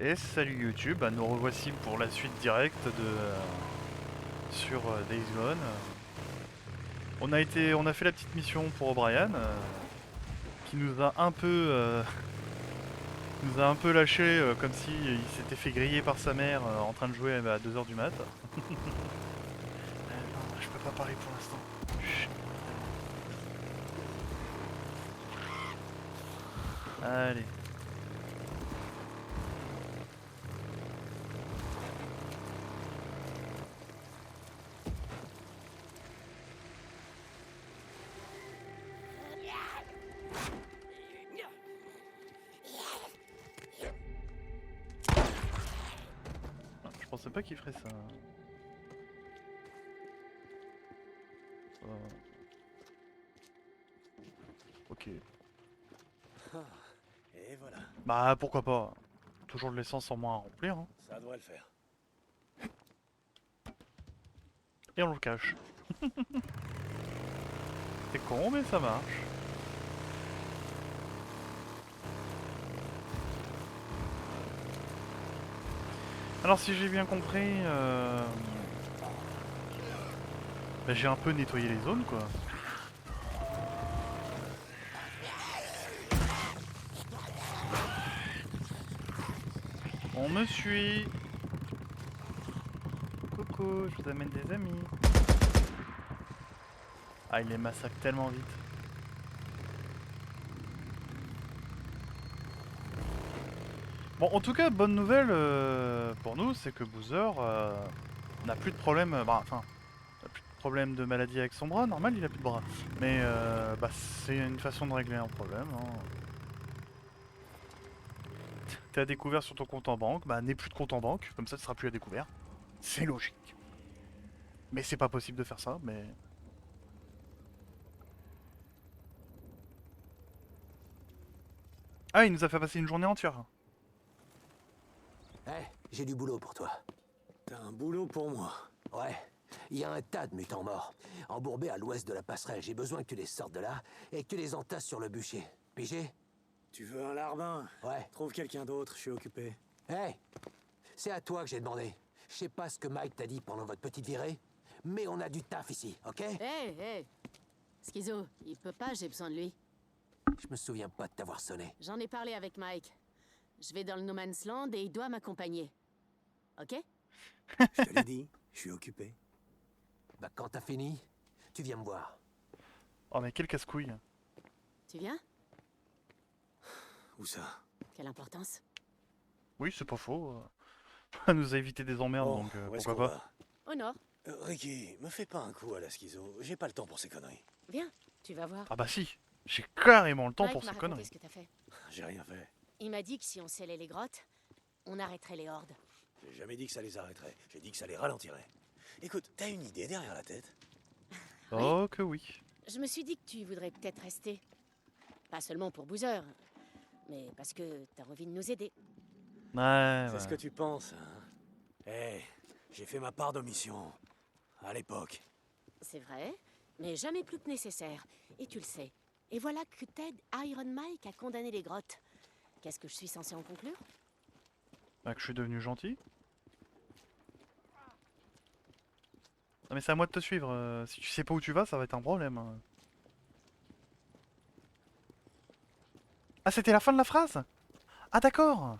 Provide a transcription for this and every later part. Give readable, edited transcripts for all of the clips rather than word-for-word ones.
Et salut YouTube, bah, nous revoici pour la suite directe de sur Days Gone. On a fait la petite mission pour O'Brien, qui nous a un peu, nous a un peu lâché, comme si il s'était fait griller par sa mère en train de jouer à 2 heures du mat. Non, je peux pas parler pour l'instant. Chut. Allez. Ah, je pensais pas qu'il ferait ça. Ok. Et voilà, Bah pourquoi pas. Toujours de l'essence en moins à remplir, hein. ça doit le faire. Et on le cache. C'est con mais ça marche. Alors si j'ai bien compris, bah, j'ai un peu nettoyé les zones quoi. On me suit. Coucou, je vous amène des amis. Ah, il les massacre tellement vite. Bon, en tout cas, bonne nouvelle pour nous, c'est que Boozer n'a plus de problème. Bah, enfin, n'a plus de problème de maladie avec son bras. Normal, il a plus de bras. Mais bah, c'est une façon de régler un problème, hein. T'es à découvert sur ton compte en banque, bah n'aie plus de compte en banque, comme ça tu seras plus à découvert. C'est logique. Mais c'est pas possible de faire ça, mais... Ah, il nous a fait passer une journée entière. Eh, j'ai du boulot pour toi. T'as un boulot pour moi. Ouais, il y a un tas de mutants morts, embourbés à l'ouest de la passerelle. J'ai besoin que tu les sortes de là et que tu les entasses sur le bûcher. Pigé? Tu veux un larbin? Ouais. Trouve quelqu'un d'autre, je suis occupé. Eh, c'est à toi que j'ai demandé. Je sais pas ce que Mike t'a dit pendant votre petite virée, mais on a du taf ici, ok? Hé. Schizo, il peut pas, j'ai besoin de lui. Je me souviens pas de t'avoir sonné. J'en ai parlé avec Mike. Je vais dans le No Man's Land et il doit m'accompagner. Ok? Je te l'ai dit, je suis occupé. Bah quand t'as fini, tu viens me voir. Oh mais quel casse-couille. Tu viens? Où ça? Quelle importance? Oui, c'est pas faux. Ça nous a évité des emmerdes, Bon, donc où est-ce pourquoi qu'on pas. va? Au nord. Ricky, me fais pas un coup à la schizo. J'ai pas le temps pour ces conneries. Viens, tu vas voir. Ah bah si, j'ai carrément le temps Mike pour m'a ces raconté conneries. ce que t'as fait. J'ai rien fait. Il m'a dit que si on scellait les grottes, on arrêterait les hordes. J'ai jamais dit que ça les arrêterait. J'ai dit que ça les ralentirait. Écoute, t'as une idée derrière la tête? Oui. Oh que oui. Je me suis dit que tu voudrais peut-être rester. Pas seulement pour Boozer, mais parce que t'as envie de nous aider. Ouais, C'est ce que ouais. tu penses, hein? Eh, j'ai fait ma part d'omission. À l'époque. C'est vrai, mais jamais plus que nécessaire. Et tu le sais. Et voilà que Ted Iron Mike a condamné les grottes. Qu'est-ce que je suis censé en conclure? Bah, que je suis devenu gentil. Non mais c'est à moi de te suivre. Si tu sais pas où tu vas, ça va être un problème, hein. Ah, c'était la fin de la phrase? Ah d'accord.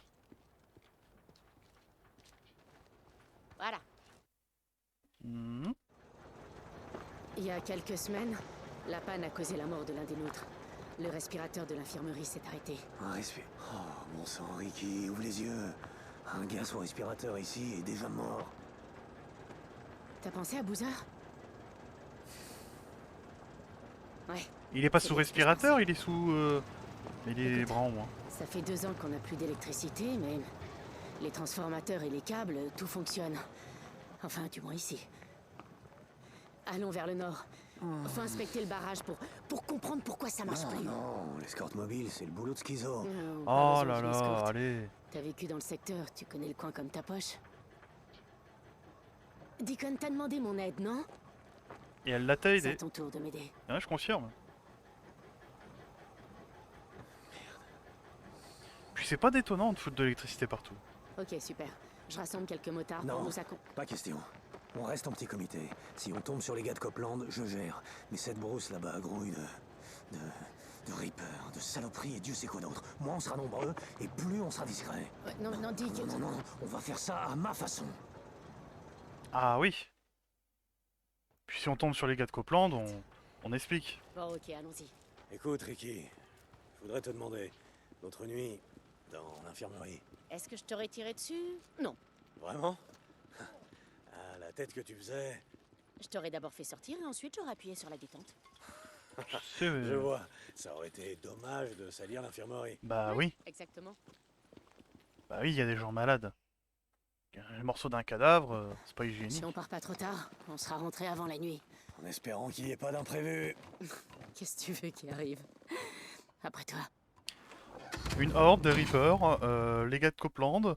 Voilà. Mhm. Il y a quelques semaines, la panne a causé la mort de l'un des nôtres. Le respirateur de l'infirmerie s'est arrêté. Un respire. Oh, mon sang, Ricky, ouvre les yeux. Un gars sous respirateur ici est déjà mort. T'as pensé à Boozer? Ouais. Il est pas C'est sous bien ce que je respirateur, pensais. il est sous... Il est Écoute. bras en moins. Ça fait 2 ans qu'on n'a plus d'électricité, mais les transformateurs et les câbles, tout fonctionne. Enfin, du moins ici. Allons vers le nord. Faut inspecter le barrage pour comprendre pourquoi ça marche plus. Non, l'escorte mobile, c'est le boulot de schizo. Non, pas Oh besoin là que je là, l'escorte. allez. T'as vécu dans le secteur, tu connais le coin comme ta poche. Deacon t'a demandé mon aide, non? Et elle l'a C'est à aidé. ton tour de m'aider. Ouais, je confirme. Puis c'est pas détonnant de foutre de l'électricité partout. Ok, super. Je rassemble quelques motards pour Non, nous accompagner. pas question. On reste en petit comité. Si on tombe sur les gars de Copland, je gère. Mais cette brousse là-bas grouille de Reaper, de saloperies et Dieu sait quoi d'autre. Moins on sera nombreux, et plus on sera discret. Ouais, non, dis que... Non, on va faire ça à ma façon. Ah oui. Puis si on tombe sur les gars de Copland, on explique. Bon, ok, allons-y. Écoute, Ricky, je voudrais te demander, l'autre nuit, dans l'infirmerie, Est-ce que je t'aurais tiré dessus? Non. vraiment? À la tête que tu faisais, Je t'aurais d'abord fait sortir et ensuite j'aurais appuyé sur la détente. C'est, je vois. Ça aurait été dommage de salir l'infirmerie. Bah Ouais, oui. Exactement. Bah oui, il y a des gens malades. Un morceau d'un cadavre, c'est pas Si hygiénique. on part pas trop tard, on sera rentré avant la nuit. En espérant qu'il n'y ait pas d'imprévu. Qu'est-ce que tu veux qui arrive? Après toi. Une horde, des Reapers, les gars de Copland.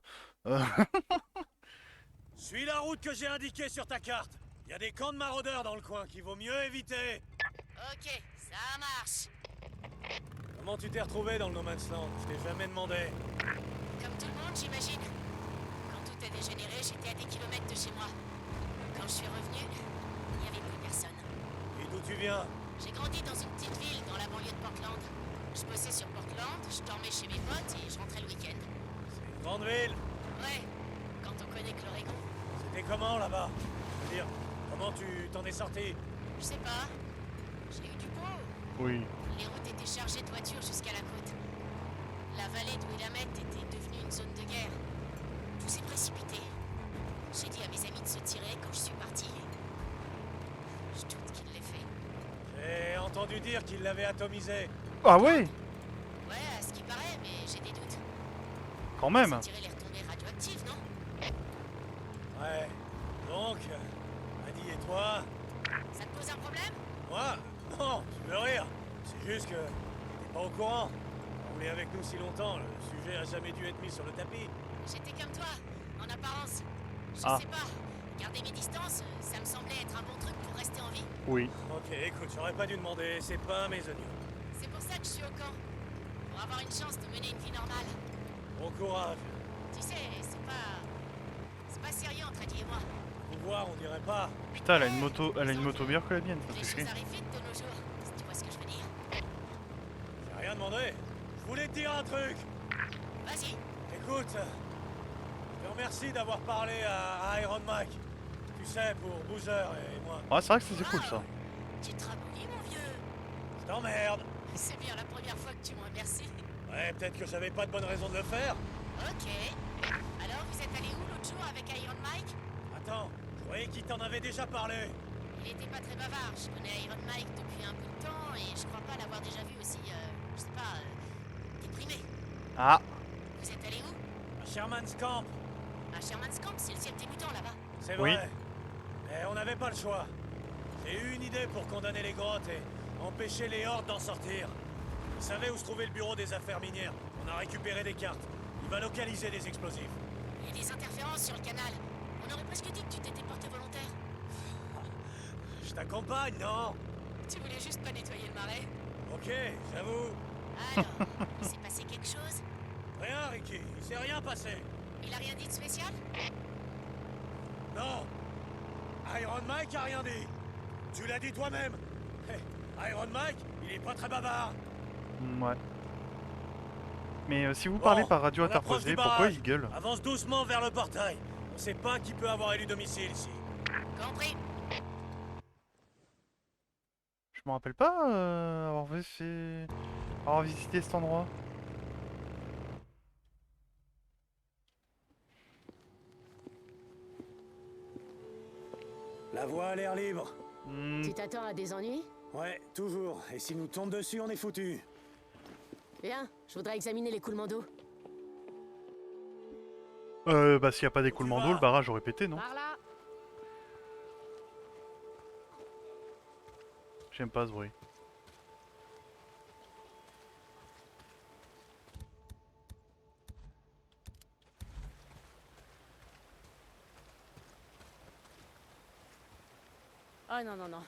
Suis la route que j'ai indiquée sur ta carte. Il y a des camps de maraudeurs dans le coin qu'il vaut mieux éviter. Ok, ça marche. Comment tu t'es retrouvé dans le No Man's Land? Je t'ai jamais demandé. Comme tout le monde, j'imagine. Quand tout a dégénéré, j'étais à des kilomètres de chez moi. Quand je suis revenu, il n'y avait plus personne. Et d'où tu viens? J'ai grandi dans une petite ville dans la banlieue de Portland. Je bossais sur Portland, je dormais chez mes potes et je rentrais le week-end. C'est une grande ville. Ouais, quand on connaît que l'Oregon. C'était comment là-bas? Je veux dire, comment tu t'en es sorti? Je sais pas. J'ai eu du pot. Oui. Les routes étaient chargées de voitures jusqu'à la côte. La vallée de Willamette était devenue une zone de guerre. Tout s'est précipité. J'ai dit à mes amis de se tirer quand je suis parti. Je doute qu'il l'ait fait. J'ai entendu dire qu'il l'avait atomisé. Ah ouais, Ouais, à ce qui paraît, mais j'ai des doutes. quand même. Se tirer les retombées radioactives, non? Ouais. Donc, Adi et toi? Ça te pose un problème? Moi? Non, tu veux rire. C'est juste que t'es pas au courant. On est avec nous si longtemps, le sujet a jamais dû être mis sur le tapis. J'étais comme toi, en apparence. Je Ah. sais pas. Garder mes distances, ça me semblait être un bon truc pour rester en vie. Oui. Ok, écoute, j'aurais pas dû demander, c'est pas mes oignons. C'est pour ça que je suis au camp. Pour avoir une chance de mener une vie normale. Bon courage. Tu sais, c'est pas sérieux entre Eddie et moi. Pouvoir, on dirait pas. Putain, elle a une moto meilleure que la mienne, ça Les fait choses chier. arrivent vite de nos jours, si tu vois ce que je veux dire. J'ai rien demandé. Je voulais te dire un truc. Vas-y. Écoute, je te remercie d'avoir parlé à Iron Mike. Tu sais, pour Boozer et moi. Ouais, c'est vrai que c'est cool ça. Tu te ramollis, mon vieux. Je t'emmerde. C'est bien la première fois que tu me remercies. Ouais, peut-être que j'avais pas de bonne raison de le faire. Ok. Alors, vous êtes allé où l'autre jour avec Iron Mike? Attends, je croyais qu'il t'en avait déjà parlé. Il était pas très bavard. Je connais Iron Mike depuis un bout de temps et je crois pas l'avoir déjà vu aussi, je sais pas, déprimé. Ah, Vous êtes allé où? À Sherman's Camp. À Sherman's Camp, c'est le ciel débutant là-bas. C'est Oui. vrai. Mais on n'avait pas le choix. J'ai eu une idée pour condamner les grottes et empêcher les hordes d'en sortir. Il savait où se trouvait le bureau des affaires minières. On a récupéré des cartes. Il va localiser des explosifs. Il y a des interférences sur le canal. On aurait presque dit que tu t'étais porté volontaire. Je t'accompagne, non? Tu voulais juste pas nettoyer le marais. Ok, j'avoue. Alors, il s'est passé quelque chose? Rien, Ricky. Il s'est rien passé. Il a rien dit de spécial? Non. Iron Mike a rien dit. Tu l'as dit toi-même. Iron Mike, il est pas très bavard. ouais. Mais si vous Bon, parlez par radio on approche interposée, du pourquoi barrage. il gueule? Avance doucement vers le portail. On sait pas qui peut avoir élu domicile ici. Compris. Je me rappelle pas avoir visité cet endroit. La voie a l'air libre. Hmm, Tu t'attends à des ennuis? Ouais, toujours. Et si nous tombe dessus, on est foutu. Bien, je voudrais examiner l'écoulement d'eau. bah s'il y a pas d'écoulement d'eau, le barrage aurait pété, non? Par là. J'aime pas ce bruit. Oh non, non, non.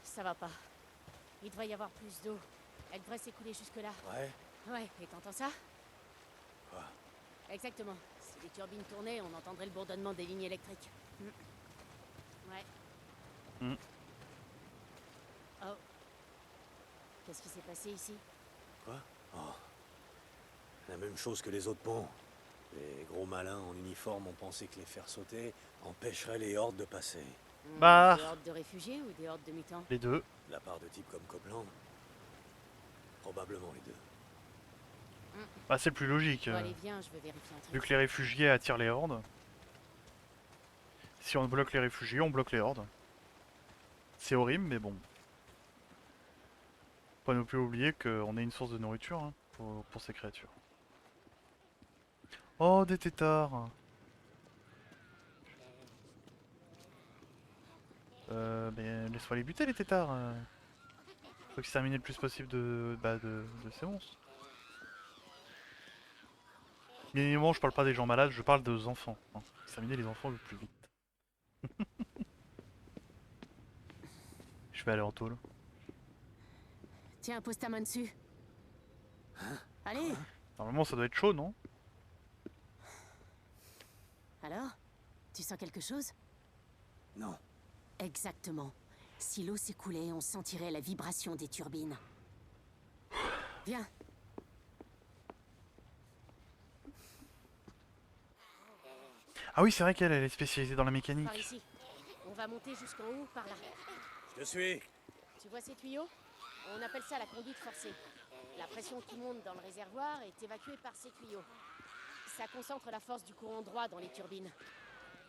Ça va pas. Il devrait y avoir plus d'eau. Elle devrait s'écouler jusque-là. Ouais. Ouais, et t'entends ça? Quoi? Exactement. Si les turbines tournaient, on entendrait le bourdonnement des lignes électriques. Ouais. Mm. Oh. Qu'est-ce qui s'est passé ici? Quoi? Oh. La même chose que les autres ponts. Les gros malins en uniforme ont pensé que les faire sauter empêcherait les hordes de passer. Bah. Des hordes de réfugiés ou des hordes de mutants? Les deux. De la part de types comme Copeland? Probablement les deux. Bah c'est plus logique. Bon, allez, viens, je veux vérifier un Vu truc. que les réfugiés attirent les hordes. Si on bloque les réfugiés, on bloque les hordes. C'est horrible, mais bon. Faut pas non plus oublier qu'on est une source de nourriture hein, pour ces créatures. Oh, des têtards. Mais laisse-moi les buter les têtards. Faut exterminer le plus possible de ces monstres. Bien évidemment, je parle pas des gens malades, je parle des enfants. Hein. Exterminer les enfants le plus vite. Je vais aller en tôle. Tiens, pose ta main dessus. Allez. Normalement, ça doit être chaud, non? Alors? Tu sens quelque chose? Non. Exactement. Si l'eau s'écoulait, on sentirait la vibration des turbines. Viens. Ah oui, c'est vrai qu'elle est spécialisée dans la mécanique. Par ici. On va monter jusqu'en haut, par là. Je te suis. Tu vois ces tuyaux? On appelle ça la conduite forcée. La pression qui monte dans le réservoir est évacuée par ces tuyaux. Ça concentre la force du courant droit dans les turbines.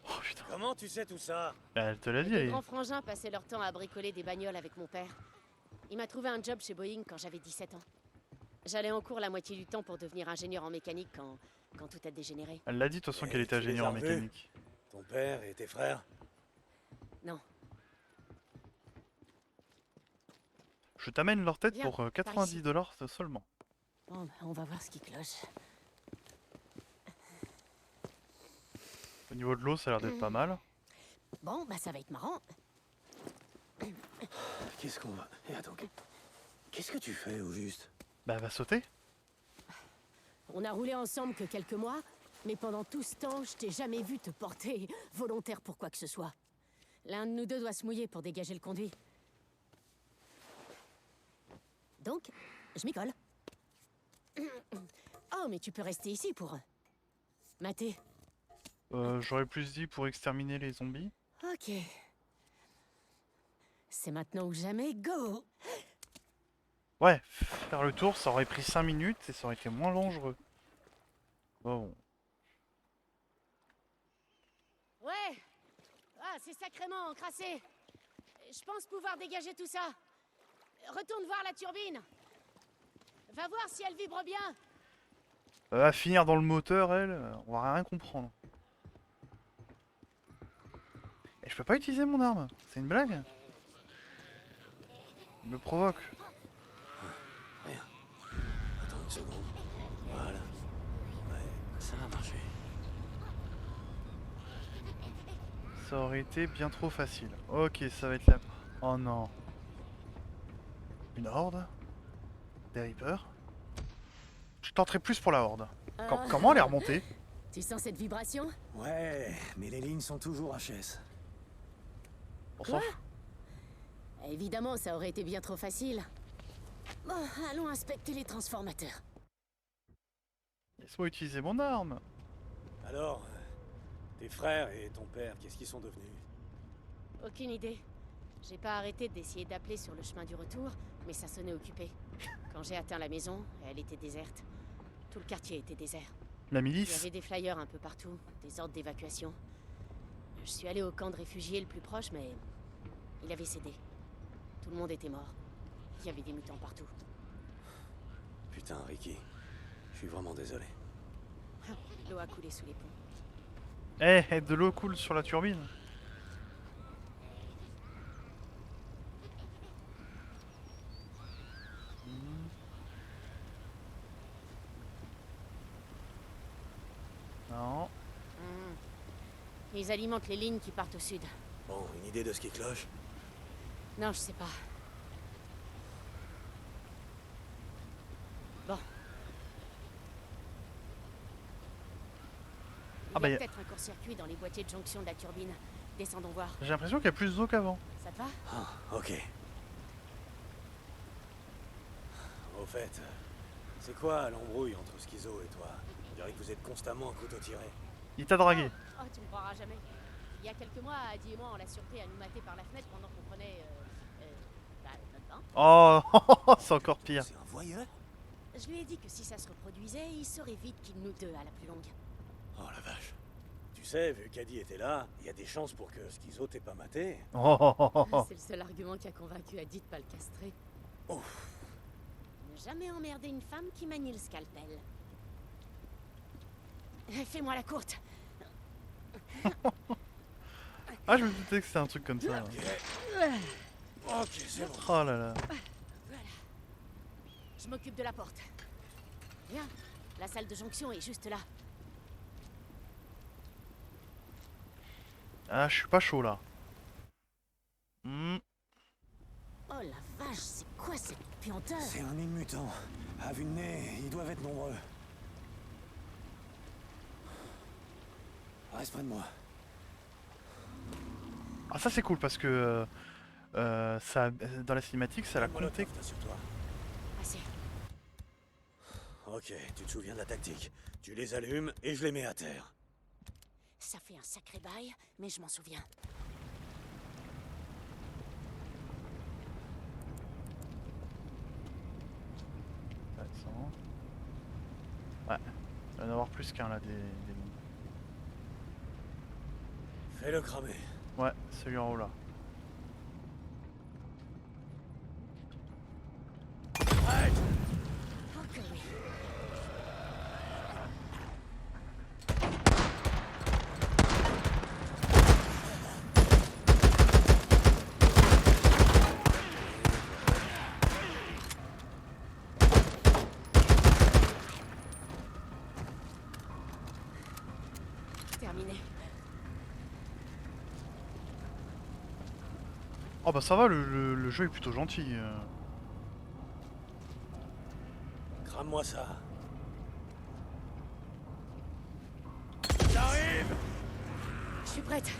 Oh putain. Comment tu sais tout ça? Elle te l'a dit, Les elle. grands frangins passaient leur temps à bricoler des bagnoles avec mon père. Il m'a trouvé un job chez Boeing quand j'avais 17 ans. J'allais en cours la moitié du temps pour devenir ingénieur en mécanique quand tout a dégénéré. Elle l'a dit de toute façon Et qu'elle était tu les ingénieure as en revus? mécanique. Ton père et tes frères? Non. Je t'amène leur tête Viens, pour par 90 $ seulement. Bon, bah, on va voir ce qui cloche. Au niveau de l'eau, ça a l'air d'être pas mal. Bon, bah ça va être marrant. Qu'est-ce qu'on va... Et attends, qu'est-ce que tu fais au juste? Bah, elle va sauter. On a roulé ensemble que quelques mois, mais pendant tout ce temps, je t'ai jamais vu te porter volontaire pour quoi que ce soit. L'un de nous deux doit se mouiller pour dégager le conduit. Donc, je m'y colle. Oh, mais tu peux rester ici pour... mater. J'aurais plus dit pour exterminer les zombies. Ok. C'est maintenant ou jamais, go! Ouais, faire le tour, ça aurait pris 5 minutes et ça aurait été moins dangereux. Bon. Ouais! Ah, c'est sacrément encrassé! Je pense pouvoir dégager tout ça. Retourne voir la turbine. Va voir si elle vibre bien. À finir dans le moteur, elle, on va rien comprendre. Et je peux pas utiliser mon arme, c'est une blague? Elle me provoque. Rien. Attends une seconde. Voilà. Ouais, ça a marché. Ça aurait été bien trop facile. Ok, ça va être la... Oh non. Une horde? Des Reapers? Je tenterai plus pour la horde. Comment elle est remontée? Tu sens cette vibration? Ouais, mais les lignes sont toujours HS. On s'en fout. Évidemment, ça aurait été bien trop facile. Bon, allons inspecter les transformateurs. Laisse-moi utiliser mon arme. Alors, tes frères et ton père, qu'est-ce qu'ils sont devenus? Aucune idée. J'ai pas arrêté d'essayer d'appeler sur le chemin du retour, mais ça sonnait occupé. Quand j'ai atteint la maison, elle était déserte. Tout le quartier était désert. La Il y milice? avait des flyers un peu partout, des ordres d'évacuation. Je suis allé au camp de réfugiés le plus proche, mais il avait cédé. Tout le monde était mort. Il y avait des mutants partout. Putain, Ricky. Je suis vraiment désolé. L'eau a coulé sous les ponts. Eh, de l'eau coule sur la turbine. Non. Ils alimentent les lignes qui partent au sud. Bon, une idée de ce qui cloche? Non, je sais pas. Bon. Ah Il y bah, a peut-être un court-circuit dans les boîtiers de jonction de la turbine. Descendons voir. j'ai l'impression qu'il y a plus d'eau qu'avant. Ça te va? Ah, ok. Au fait, c'est quoi l'embrouille entre Schizo et toi? On dirait que vous êtes constamment à couteau tiré. Il t'a dragué. Oh, tu me croiras jamais. Il y a quelques mois, Adi et moi, on l'a surpris à nous mater par la fenêtre pendant qu'on prenait... notre bain. Oh, c'est encore pire. C'est un voyeur? Je lui ai dit que si ça se reproduisait, il saurait vite qu'il nous deux à la plus longue. Oh la vache. Tu sais, vu qu'Adi était là, il y a des chances pour que Schizo t'ait pas maté. Oh. C'est le seul argument qui a convaincu Adi de pas le castrer. Ouf. Ne jamais emmerder une femme qui manie le scalpel. Fais-moi la courte. Ah, je me doutais que c'était un truc comme ça. Ok, c'est bon. Oh là là. Voilà. Je m'occupe de la porte. Viens, la salle de jonction est juste là. Ah, je suis pas chaud là. Hmm. Oh la vache, c'est quoi cette puanteur? C'est un île mutant. À vue de nez, ils doivent être nombreux. Reste près de moi. Ah, ça c'est cool parce que ça, dans la cinématique, ça l'a compté. T'as sur toi. Assez. Ok, tu te souviens de la tactique. Tu les allumes et je les mets à terre. Ça fait un sacré bail, mais je m'en souviens. Intéressant. Ouais, il va y en avoir plus qu'un là des mines. Fais-le cramer. Ouais, celui en haut là. Oh que oui. Terminé. Oh bah ça va, le jeu est plutôt gentil. Crame-moi ça. J'arrive! Je suis prête.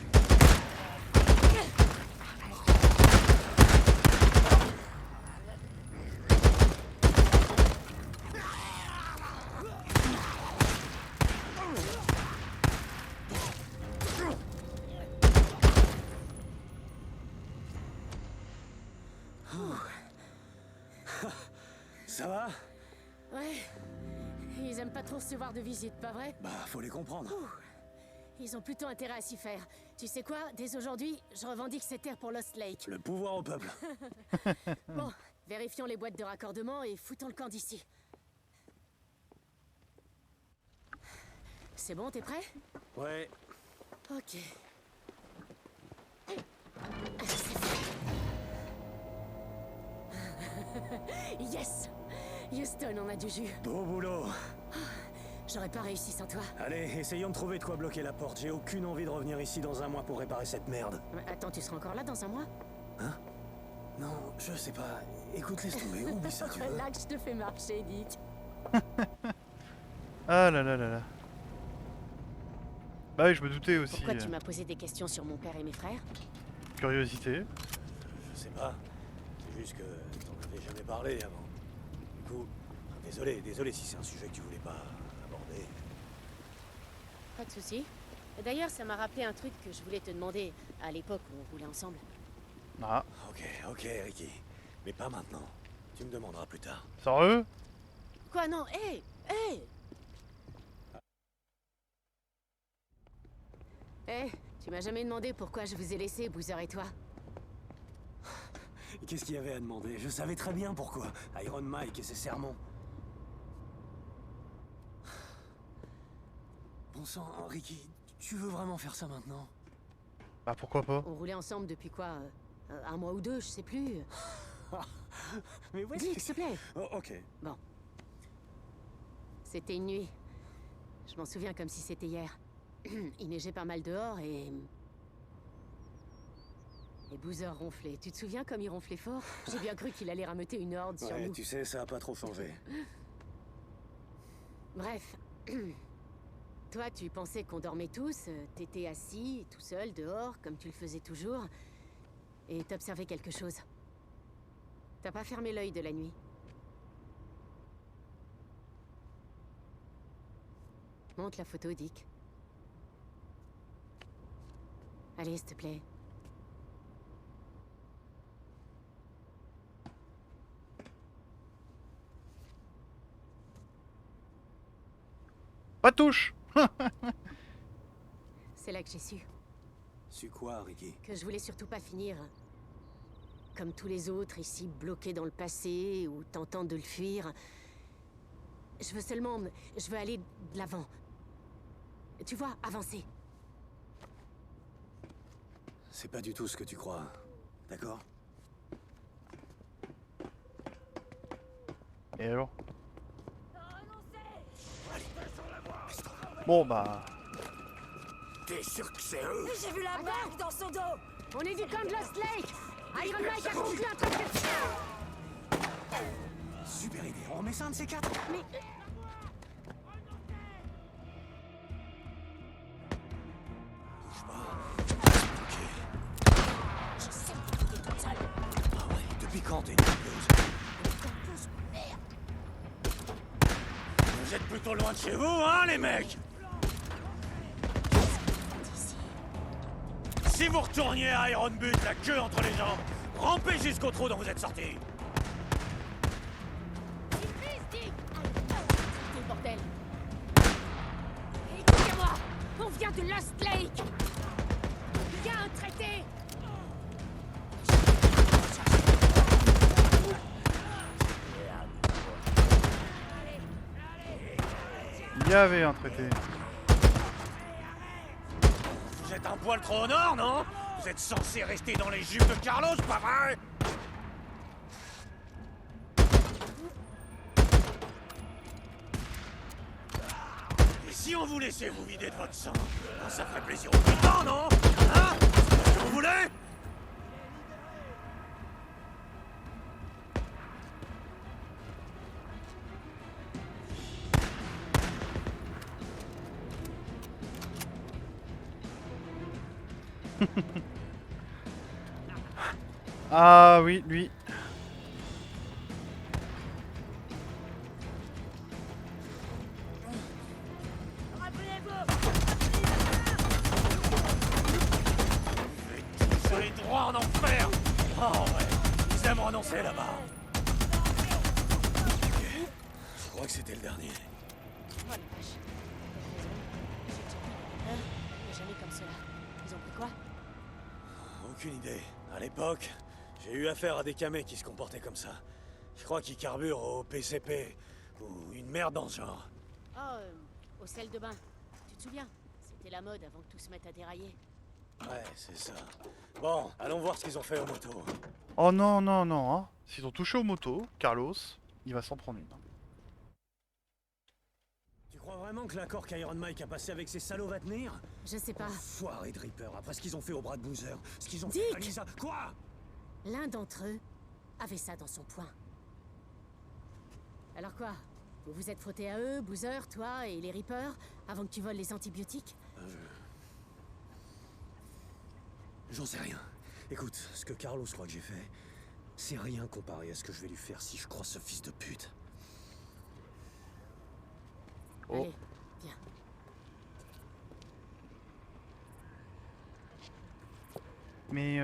Ça va? Ouais. Ils aiment pas trop recevoir de visite, pas vrai? Bah, faut les comprendre. Ils ont plutôt intérêt à s'y faire. Tu sais quoi? Dès aujourd'hui, je revendique ces terres pour Lost Lake. Le pouvoir au peuple. Bon, vérifions les boîtes de raccordement et foutons le camp d'ici. C'est bon, t'es prêt? Ouais. Ok. Yes! Houston, on a du jus. Beau boulot. J'aurais pas réussi sans toi. Allez, essayons de trouver de quoi bloquer la porte. J'ai aucune envie de revenir ici dans un mois pour réparer cette merde. Attends, tu seras encore là dans un mois? Non, je sais pas. Écoute, laisse tomber, oublie ça, tu veux. Là que je te fais marcher, Dick. Ah là là là là. Bah oui, je me doutais aussi. Pourquoi tu m'as posé des questions sur mon père et mes frères? Curiosité. Je sais pas. C'est juste que t'en avais jamais parlé avant. Du coup, désolé si c'est un sujet que tu voulais pas aborder. Pas de soucis. D'ailleurs, ça m'a rappelé un truc que je voulais te demander à l'époque où on roulait ensemble. Ah, Ok, Ricky. Mais pas maintenant. Tu me demanderas plus tard. sérieux? Quoi, non? Hé! Hé! Hé, tu m'as jamais demandé pourquoi je vous ai laissé, Boozer et toi. Qu'est-ce qu'il y avait à demander? Je savais très bien pourquoi. Iron Mike et ses sermons. Bon sang, Ricky, tu veux vraiment faire ça maintenant? Bah pourquoi pas? On roulait ensemble depuis quoi? Un mois ou deux, je sais plus. Mais ouais, Dick, s'il te plaît. Oh, ok. Bon. C'était une nuit. Je m'en souviens comme si c'était hier. Il neigeait pas mal dehors et... Les Boozer ronflaient. Tu te souviens comme il ronflait fort? J'ai bien cru qu'il allait rameuter une horde sur Ouais, nous. tu sais, ça a pas trop changé. Bref. Toi, tu pensais qu'on dormait tous, t'étais assis, tout seul, dehors, comme tu le faisais toujours, et t'observais quelque chose. T'as pas fermé l'œil de la nuit. Montre la photo, Dick. Allez, s'il te plaît. Pas touche. C'est là que j'ai su. Su quoi, Ricky? Que je voulais surtout pas finir comme tous les autres ici, bloqués dans le passé ou tentant de le fuir. Je veux seulement... Je veux aller de l'avant. Tu vois, avancer. C'est pas du tout ce que tu crois. D'accord? Et alors? Bon bah... T'es sûr que c'est eux? J'ai vu la marque dans son dos. On est du camp de Lost Lake. Iron Mike a conclu un truc de... Super idée, on remet ça un de ces quatre? Mais... Bouge pas. Ok. Je sais que t'es toute seule. Ah ouais, depuis quand t'es une campeuse? Vous êtes plutôt loin de chez vous, hein, les mecs? Si vous retourniez à Iron Butte, la queue entre les jambes, rampez jusqu'au trou dont vous êtes sortis. Dick! Allez, bordel! Écoutez-moi! On vient de Lost Lake! Il y a un traité! Il y avait un traité. Vous êtes un poil trop au nord, non? Vous êtes censé rester dans les jupes de Carlos, pas vrai? Et si on vous laissait vous vider de votre sang, hein, ça ferait plaisir aux putains, non? Hein? C'est ce que vous voulez? Ah oui, lui. Vous allez droit en enfer! Oh ouais, ils aiment renoncer là-bas. Ok, je crois que c'était le dernier. Oh la vache. T'as raison. Mais jamais comme cela. Ils ont pris quoi? Aucune idée. À l'époque, j'ai eu affaire à des camés qui se comportaient comme ça. Je crois qu'ils carburent au PCP, ou une merde dans ce genre. Oh, au sel de bain. Tu te souviens? C'était la mode avant que tout se mette à dérailler. Ouais, c'est ça. Bon, allons voir ce qu'ils ont fait aux motos. Oh non, non, non, hein. S'ils ont touché aux motos, Carlos, il va s'en prendre une. Tu crois vraiment que l'accord qu'Iron Mike a passé avec ces salauds va tenir? Je sais pas. Foiré de Reaper, après ce qu'ils ont fait au bras de Boozer, ce qu'ils ont Dick! fait à Lisa... Quoi? L'un d'entre eux avait ça dans son poing. Alors quoi? Vous vous êtes frotté à eux, Boozer, toi et les Reapers, avant que tu voles les antibiotiques? J'en sais rien. Écoute, ce que Carlos croit que j'ai fait, c'est rien comparé à ce que je vais lui faire si je croise ce fils de pute. Oh. Allez, viens. Mais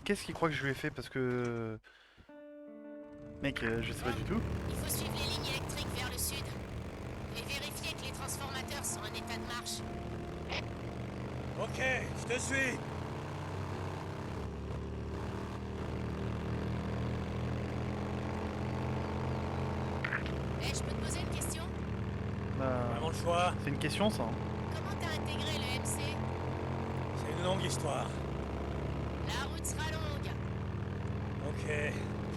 qu'est-ce qu'il croit que je lui ai fait? Parce que... Mec, je sais pas du tout. Il faut suivre les lignes électriques vers le sud. Et vérifier que les transformateurs sont en état de marche. Ok, je te suis. Eh, je peux te poser une question? Bah, Vraiment le choix. c'est une question ça. Hein. Comment t'as intégré le MC? C'est une longue histoire. La route sera longue. Ok.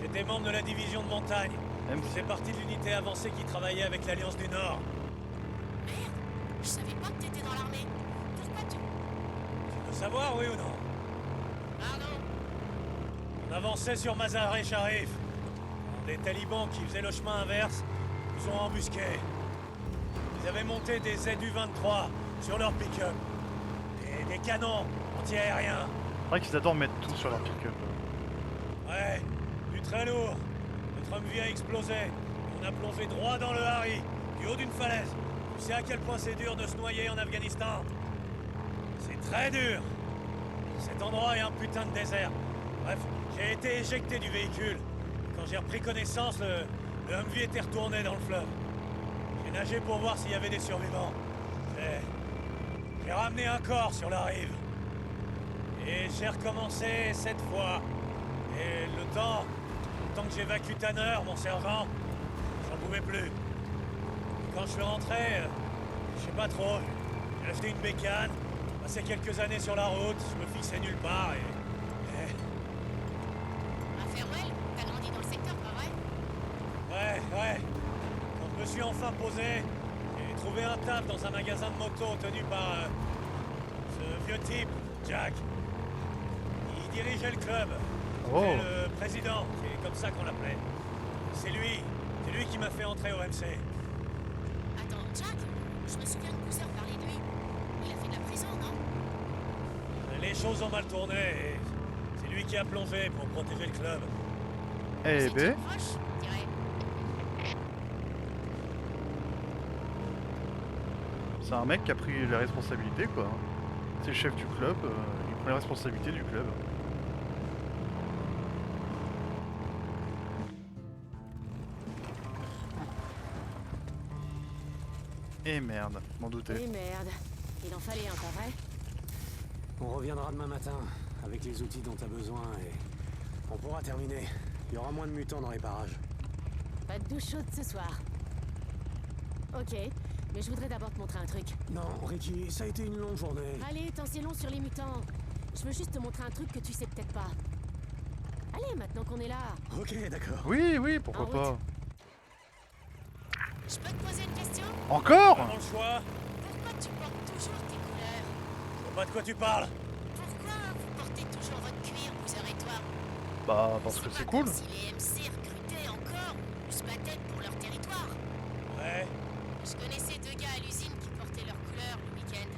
J'étais membre de la division de montagne. Même Je faisais partie de l'unité avancée qui travaillait avec l'Alliance du Nord. Merde, je savais pas que t'étais dans l'armée. Pourquoi tu... Tu veux savoir, oui ou non? Pardon? On avançait sur Mazar-e Sharif. Des talibans qui faisaient le chemin inverse nous ont embusqués. Ils avaient monté des ZU-23 sur leur pick-up. Des canons anti-aériens. C'est vrai qu'ils adorent mettre tout sur leur pick-up. Ouais, du très lourd. Notre Humvee a explosé. On a plongé droit dans le Harry, du haut d'une falaise. Tu sais à quel point c'est dur de se noyer en Afghanistan? C'est très dur. Cet endroit est un putain de désert. Bref, j'ai été éjecté du véhicule. Quand j'ai repris connaissance, le Humvee était retourné dans le fleuve. J'ai nagé pour voir s'il y avait des survivants. J'ai ramené un corps sur la rive. Et j'ai recommencé cette fois. Et le temps que j'évacue Tanner, mon sergent, j'en pouvais plus. Quand je suis rentré, je sais pas trop, j'ai acheté une bécane, passé quelques années sur la route, je me fixais nulle part et... À Farewell, t'as grandi dans le secteur, pas vrai? Ouais. Quand je me suis enfin posé, j'ai trouvé un taf dans un magasin de moto tenu par ce vieux type, Jack. Il dirigeait le club. Oh. C'est le président, c'est comme ça qu'on l'appelait. C'est lui qui m'a fait entrer au MC. Attends, Jack, je me souviens que Boozer parlait de lui. Il a fait de la prison, non? Les choses ont mal tourné et c'est lui qui a plongé pour protéger le club. Eh Vous étiez ben, proches, je dirais. c'est un mec qui a pris les responsabilités quoi. C'est le chef du club, il prend les responsabilités du club. Et merde, m'en doutais. Eh merde, il en fallait un, pas vrai? On reviendra demain matin, avec les outils dont t'as besoin, et on pourra terminer. Il y aura moins de mutants dans les parages. Pas de douche chaude ce soir. Ok, mais je voudrais d'abord te montrer un truc. Non, Ricky, ça a été une longue journée. Allez, t'en sais long sur les mutants. Je veux juste te montrer un truc que tu sais peut-être pas. Allez, maintenant qu'on est là. Ok, d'accord. Oui, pourquoi En pas. route. Je peux te poser une question? Encore? Pas le choix. Pourquoi tu portes toujours tes couleurs? Je vois pas de quoi tu parles. Pourquoi vous portez toujours votre cuir, Boozer et toi? Bah parce que c'est cool. Pas comme si les MC recrutaient encore ou se battaient pour leur territoire. Ouais. Je connaissais deux gars à l'usine qui portaient leurs couleurs le week-end.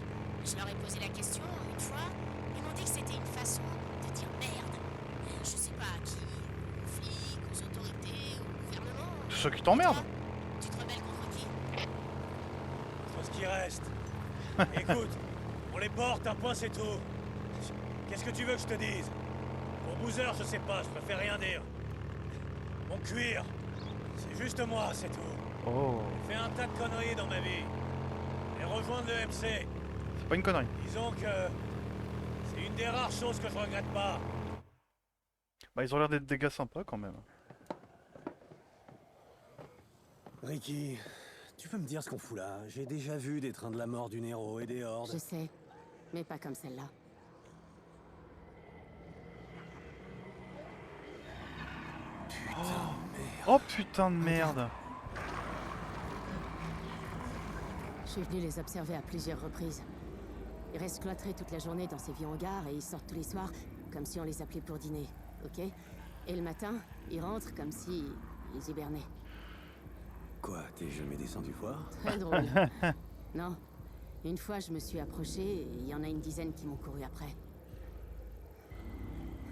Je leur ai posé la question une fois. Ils m'ont dit que c'était une façon de dire merde. Je sais pas à qui, aux flics, aux autorités, au gouvernement. C'est ça qui t'emmerde. Tu te rebelles contre qui? Faut ce qui reste. Écoute, on les porte, un point c'est tout. Qu'est-ce que tu veux que je te dise? Pour Boozer, je sais pas, je préfère rien dire. Mon cuir, c'est juste moi, c'est tout. Oh, J'ai fait un tas de conneries dans ma vie. Et rejoindre le MC, c'est pas une connerie. disons que c'est une des rares choses que je regrette pas. Bah ils ont l'air d'être des gars sympas quand même. Ricky, tu peux me dire ce qu'on fout là? J'ai déjà vu des trains de la mort du Nero et des hordes. Je sais, mais pas comme celle-là. Oh putain de merde. Je suis venu les observer à plusieurs reprises. Ils restent cloîtrés toute la journée dans ces vieux hangars et ils sortent tous les soirs comme si on les appelait pour dîner, ok? Et le matin, ils rentrent comme si ils hibernaient. Quoi, t'es jamais descendu voir? Très drôle. Non. Une fois, je me suis approché et il y en a une dizaine qui m'ont couru après.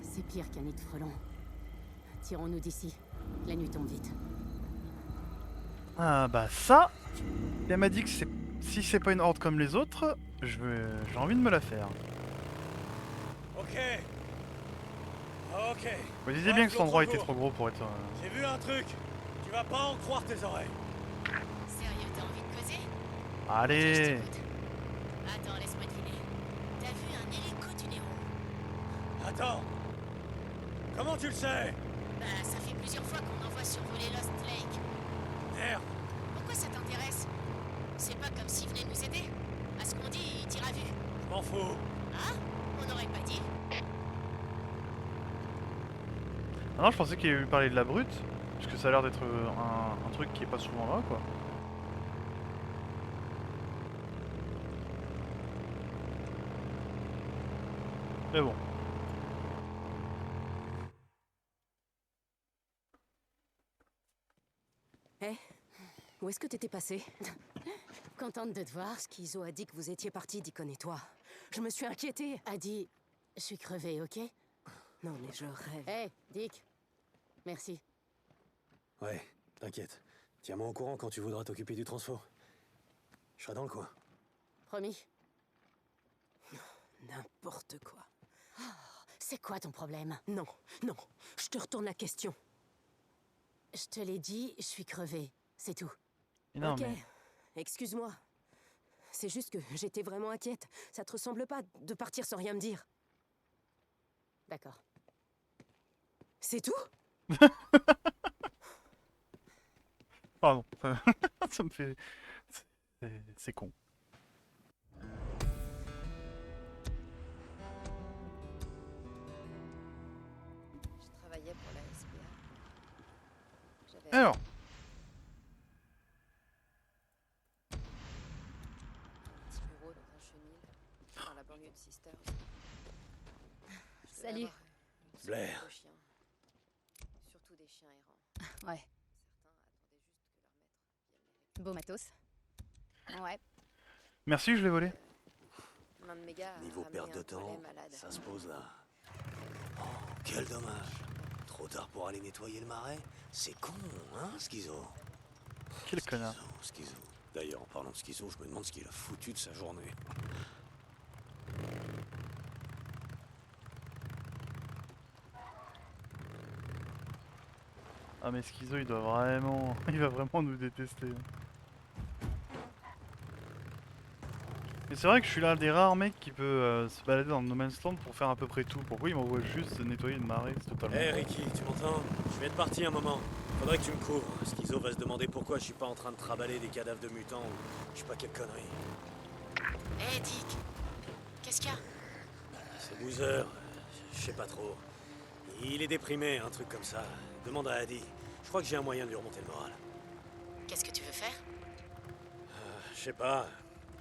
C'est pire qu'un nid de frelons. Tirons-nous d'ici. La nuit tombe vite. Ah bah ça, elle m'a dit que si c'est pas une horde comme les autres, j'ai envie de me la faire. Ok. Ok. Vous me disiez bien que cet endroit était trop gros pour être... J'ai vu un truc. Tu vas pas en croire tes oreilles. Sérieux, t'as envie de causer? Allez. Je t'écoute. Attends, laisse-moi deviner. T'as vu un hélico du Nero? Attends. Comment tu le sais? Bah, ça fait plusieurs fois qu'on en voit survoler Lost Lake. Merde. Pourquoi ça t'intéresse? C'est pas comme s'il venait nous aider. À ce qu'on dit, il tire à vue. Je m'en fous. Hein? On n'aurait pas dit? Ah non, je pensais qu'il avait parlé de la brute, parce que ça a l'air d'être un truc qui est pas souvent là, quoi. Mais bon. Où est-ce que t'étais passé? Contente de te voir. Schizo a dit que vous étiez partis, Deacon et toi. Je me suis inquiétée. A dit, je suis crevée, ok? Non, mais je rêve. Hé, Dick. Merci. Ouais, t'inquiète. Tiens-moi au courant quand tu voudras t'occuper du transfo. Je serai dans le coin. Promis. N'importe quoi. C'est quoi ton problème? Non, non, je te retourne la question. Je te l'ai dit, je suis crevée. C'est tout. Non, Ok, mais... excuse-moi. C'est juste que j'étais vraiment inquiète. Ça te ressemble pas de partir sans rien me dire. D'accord. C'est tout? Pardon. Ça me fait... C'est con. Je travaillais pour la SPA. J'avais Alors, un petit bureau dans un chenil, dans la banlieue de Sisters. Je devais Salut. avoir une centaine Blair. de chiens. Surtout des chiens errants. Ouais, Certains attendaient juste que leur maître vienne les récupérer. beau matos. Ouais. merci, je l'ai volé. L'un de mes gars a Niveau ramené perte de un temps, poulet malade. ça se pose là. Oh, quel dommage. Trop tard pour aller nettoyer le marais. C'est con, hein, Schizo? Quel connard. Schizo. D'ailleurs, en parlant de Schizo, je me demande ce qu'il a foutu de sa journée. Ah mais Schizo, il doit vraiment... Il va vraiment nous détester. Mais c'est vrai que je suis l'un des rares mecs qui peut se balader dans le No Man's Land pour faire à peu près tout. Pourquoi il m'envoie juste nettoyer le marais? C'est totalement... Hé Ricky, tu m'entends? Je viens de partir un moment. Faudrait que tu me couvres. Schizo va se demander pourquoi je suis pas en train de traballer des cadavres de mutants ou je sais pas quelle connerie. Hé, Dick. Qu'est-ce qu'il y a? C'est Boozer, je sais pas trop. Il est déprimé, un truc comme ça. Demande à Adi. Je crois que j'ai un moyen de lui remonter le moral. Qu'est-ce que tu veux faire? Je sais pas.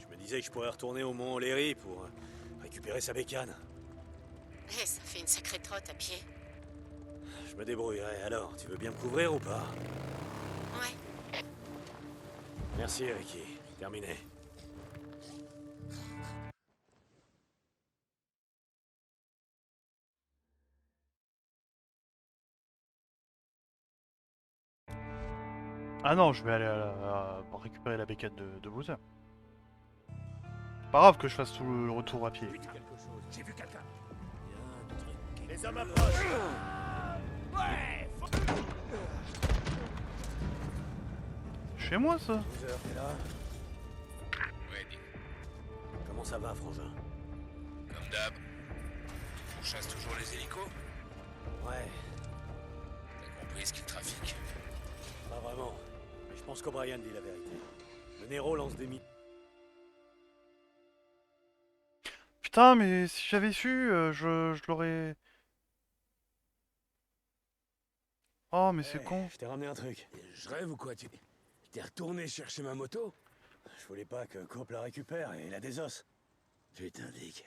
Je me disais que je pourrais retourner au Mont Oléry pour récupérer sa bécane. Hé, ça fait une sacrée trotte à pied. Je me débrouillerai. Alors, tu veux bien me couvrir ou pas? Ouais. Merci Ricky. Terminé. Ah non, je vais aller pour récupérer la bécane de Boozer. Pas grave que je fasse tout le retour à pied. J'ai vu quelqu'un. Les hommes approchent. Chez moi ça? Boozer, t'es là? Ouais, Dick. Comment ça va, frangin? Comme d'hab. On chasse toujours les hélicos. Ouais, T'as compris ce qu'ils trafiquent. pas vraiment. Mais je pense qu'O'Brien dit la vérité. Le Nero lance des mythes. Putain, mais si j'avais su, je l'aurais... Oh, mais c'est Hey, con. Je t'ai ramené un truc. Je rêve ou quoi? Tu t'es retourné chercher ma moto? Je voulais pas que Coop la récupère et il a des os. Putain, Dick.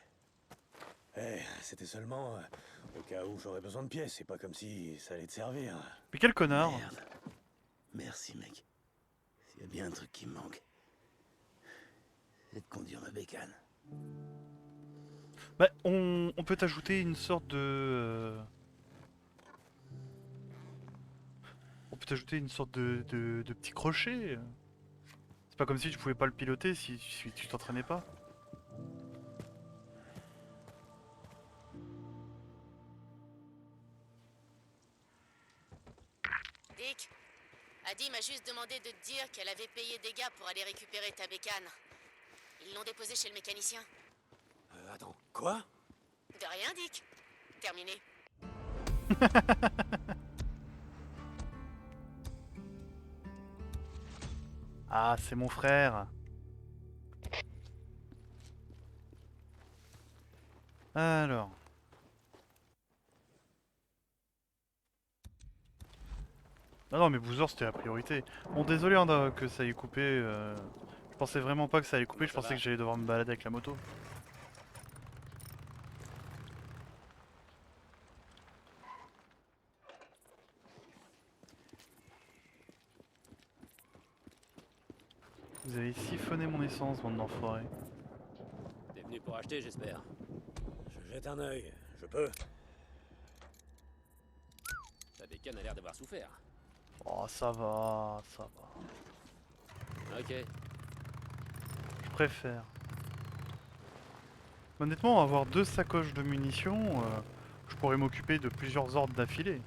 Eh, c'était seulement au cas où j'aurais besoin de pièces. C'est pas comme si ça allait te servir. Mais quel connard. Merde. Merci, mec. S'il y a bien un truc qui me manque, c'est de conduire ma bécane. Bah, on peut t'ajouter une sorte de... On peut t'ajouter une sorte de petit crochet. C'est pas comme si tu pouvais pas le piloter si tu t'entraînais pas. Dick, Adi m'a juste demandé de te dire qu'elle avait payé des gars pour aller récupérer ta bécane. Ils l'ont déposée chez le mécanicien. Attends, quoi? De rien, Dick. Terminé. Ah, c'est mon frère. Alors. Ah non, mais Boozer, c'était la priorité. Bon, désolé hein, que ça ait coupé. Je pensais vraiment pas que ça allait couper, je Ça pensais va. que j'allais devoir me balader avec la moto. Vous avez siphonné mon essence, bande d'enfoirés. T'es venu pour acheter, j'espère. Je jette un œil, je peux. Ta bécane a l'air d'avoir souffert. Oh, ça va, ça va. Ok. Je préfère. Honnêtement, avoir 2 sacoches de munitions, je pourrais m'occuper de plusieurs ordres d'affilée.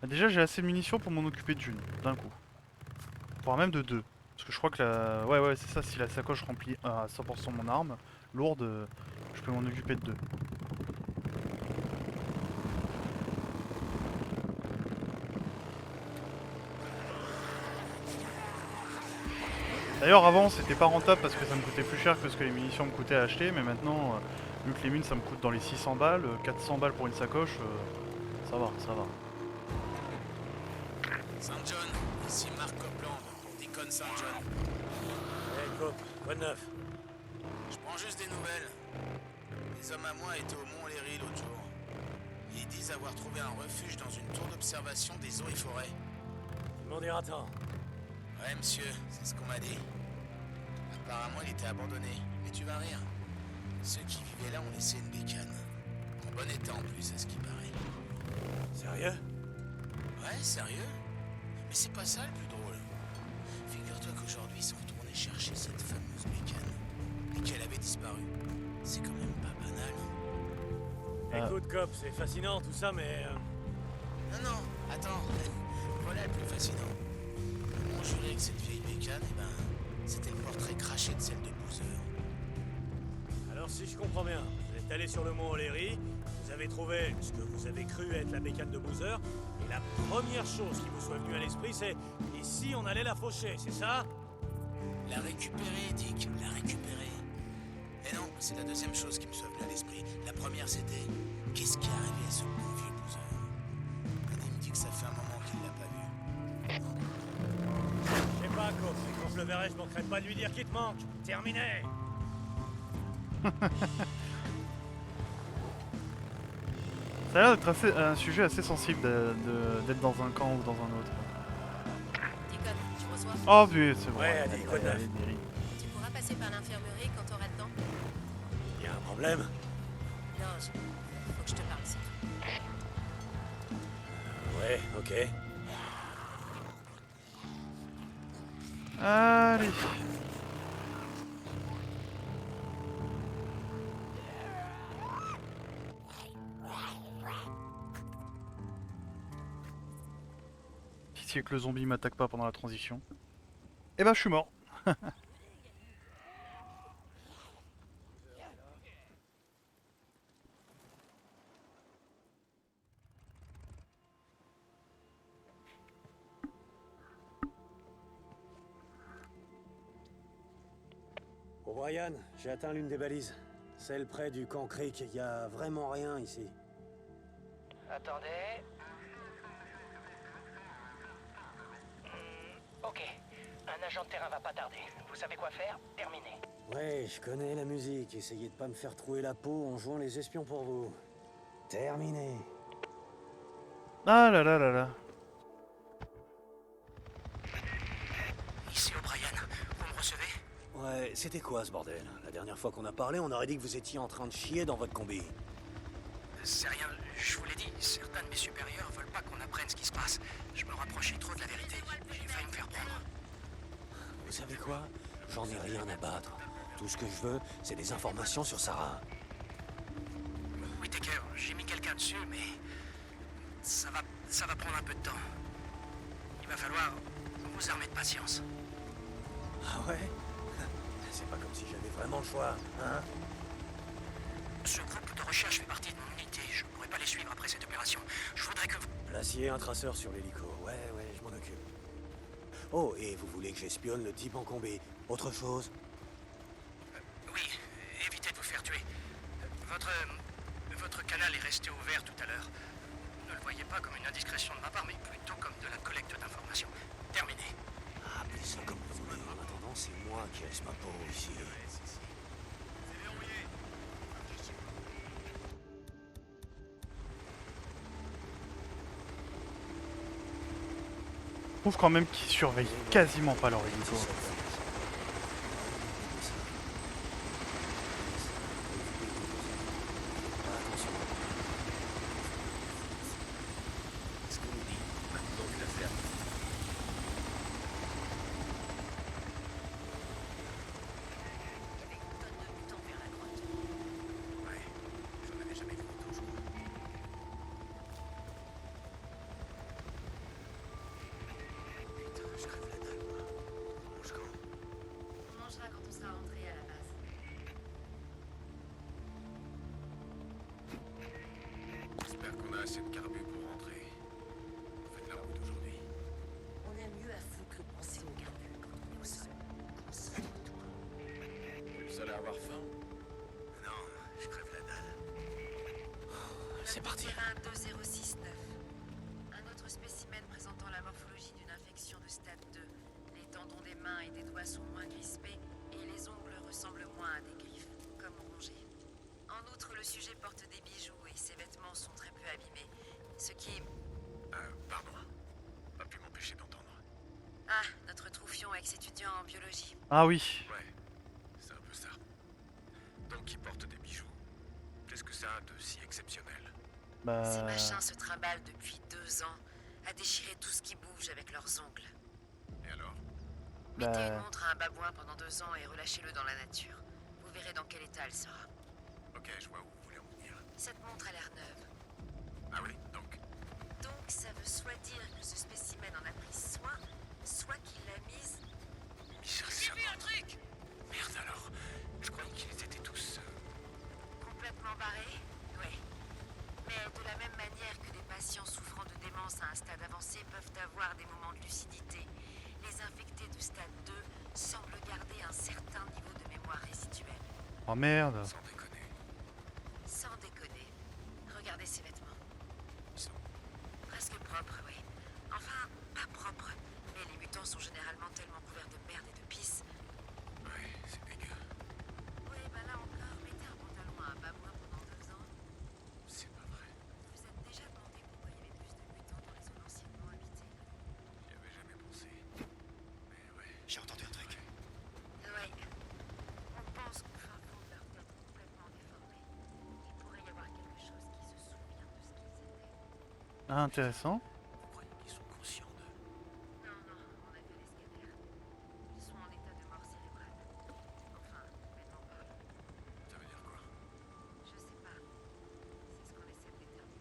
Déjà, j'ai assez de munitions pour m'en occuper d'une, d'un coup. Voire même de 2. Parce que je crois que la... Ouais, c'est ça, si la sacoche remplit à 100% mon arme, lourde, je peux m'en occuper de 2. D'ailleurs, avant, c'était pas rentable parce que ça me coûtait plus cher que ce que les munitions me coûtaient à acheter, mais maintenant, vu que les mines ça me coûte dans les 600 balles, 400 balles pour une sacoche, ça va, ça va. Saint John, ici Mark Copeland, pour Deacon Saint John. Hey, Cop, quoi de neuf? Je prends juste des nouvelles. Des hommes à moi étaient au Mont Léry l'autre jour. Ils disent avoir trouvé un refuge dans une tour d'observation des eaux et forêts. Tu m'en diras tant. Ouais, monsieur, c'est ce qu'on m'a dit. Apparemment, il était abandonné. Mais tu vas rire. Ceux qui vivaient là ont laissé une bécane. En bon état en plus, à ce qui paraît. Sérieux? Ouais, sérieux? Mais c'est pas ça le plus drôle. Figure-toi qu'aujourd'hui, ils sont retournés chercher cette fameuse bécane. Et qu'elle avait disparu. C'est quand même pas banal. Écoute, Cop, c'est fascinant tout ça, mais... Non, attends. Voilà le plus fascinant. On jurait que cette vieille bécane, eh ben, c'était le portrait craché de celle de Boozer. Alors si je comprends bien, vous êtes allé sur le mont O'Leary, vous avez trouvé ce que vous avez cru être la bécane de Boozer, et la première chose qui vous soit venue à l'esprit, c'est « ici on allait la faucher », c'est ça? La récupérer, Dick, la récupérer. Et non, c'est la deuxième chose qui me soit venue à l'esprit. La première, c'était qu'est-ce qui est arrivé à ce bon vieux Boozer? Annie me dit que ça fait un moment qu'il l'a pas vu. Je sais pas, Cop, mais quand je le verrai, je manquerai pas de lui dire qu'il te manque. Terminé! Ça a l'air d'être un sujet assez sensible d'être dans un camp ou dans un autre. Deacon, tu reçois? Oh, oui, c'est bon. Ouais, Adi, quoi de neuf? Tu pourras passer par l'infirmerie quand t'auras le temps? Y a un problème? Non, faut que je te parle, c'est tout. Ouais, ok. Allez. Pitié que le zombie m'attaque pas pendant la transition. Eh ben je suis mort. O'Brien, j'ai atteint l'une des balises. Celle près du camp Creek. Y a vraiment rien ici. Attendez. Ok. Un agent de terrain va pas tarder. Vous savez quoi faire? Terminé. Ouais, je connais la musique. Essayez de pas me faire trouer la peau en jouant les espions pour vous. Terminé. Ah là là là là. Ici O'Brien. Vous me recevez? Ouais, c'était quoi ce bordel? La dernière fois qu'on a parlé, on aurait dit que vous étiez en train de chier dans votre combi. C'est rien. Je vous l'ai dit. Certains de mes supérieurs veulent pas qu'on apprenne ce qui se passe. Je me rapprochais trop de la vérité. J'ai failli me faire prendre. Vous savez quoi? J'en ai rien à battre. Tout ce que je veux, c'est des informations sur Sarah. Whittaker, j'ai mis quelqu'un dessus, mais... Ça va prendre un peu de temps. Il va falloir vous armer de patience. Ah ouais? C'est pas comme si j'avais vraiment le choix, hein? Ce groupe de recherche fait partie de mon unité. Je pourrais pas les suivre après cette opération. Je voudrais que vous... Placier un traceur sur l'hélico. Ouais, je m'en occupe. Oh, et vous voulez que j'espionne le type en combi? Autre chose? Oui, évitez de vous faire tuer. Votre canal est resté ouvert tout à l'heure. Ne le voyez pas comme une indiscrétion de ma part, mais plutôt comme de la collecte d'informations. Terminé. Appelez ça comme vous voulez. En attendant, c'est moi qui laisse ma peau ici. trouve quand même qu'ils surveillent quasiment pas leur hélico. Ce qu'on nous dit, maintenant que l'affaire. Ouais, j'en avais jamais vu autant, je crois. Putain, je crève la dalle, moi. On mange quand? On mangera quand on sera rentré à la base. J'espère qu'on a assez de carburant pour rentrer. Faites la route aujourd'hui. On a mieux à foutre que de penser au carbu quand on est au sol. Comme ça, toi. Le seul à avoir faim? Non, je crève la dalle. C'est parti. Terrain 2069. Un autre spécimen présentant la morphologie d'une infection de stade 2. Les tendons des mains et des doigts sont moins crispés et les ongles ressemblent moins à des griffes, comme rongés. En outre, le sujet porte des bijoux et ses vêtements sont très peu abîmés. Ce qui... Pardon. Pas pu m'empêcher d'entendre. Ah, notre troufion ex-étudiant en biologie. Ah oui. Ouais, c'est un peu ça. Donc ils portent des bijoux. Qu'est-ce que ça a de si exceptionnel? Ces Bah... machins se trimballent depuis 2 ans à déchirer tout ce qui bouge avec leurs ongles. Et alors? Mettez une Bah... montre à un babouin pendant 2 ans et relâchez-le dans la nature. Vous verrez dans quel état elle sera. Ok, je vois où vous voulez en venir. Cette montre a l'air neuve. Ah oui, donc? Donc ça veut soit dire que ce spécimen en a pris soin, soit qu'il l'a mise... J'ai vu un truc! Merde alors. Je croyais qu'ils étaient tous... complètement barrés. Oui. Mais de la même manière que des patients souffrant de démence à un stade avancé peuvent avoir des moments de lucidité, les infectés de stade 2 semblent garder un certain niveau de mémoire résiduelle. Oh merde. Sans déconner. Sans déconner. Regardez ces vêtements. Ils sont... Presque propres, oui. Enfin, pas propres. Mais les mutants sont généralement tellement couverts de merde et de pisse. Ouais, c'est dégueu. Oui, bah là encore, mettez un pantalon à un babouin pendant 2 ans. C'est pas vrai. Vous êtes déjà demandé pourquoi il y avait plus de mutants dans les zones anciennement habitées? J'y avais jamais pensé. Mais ouais. J'ai entendu un truc. Oui. On pense qu'au fin fond de leur tête complètement déformée, il pourrait y avoir quelque chose qui se souvient de ce qu'ils étaient. Ah, intéressant. Vous croyez qu'ils sont conscients de... Non, non, on a fait les scanners. Ils sont en état de mort cérébrale. Enfin, humainement parlant. Ça veut dire quoi? Je sais pas. C'est ce qu'on essaie de déterminer.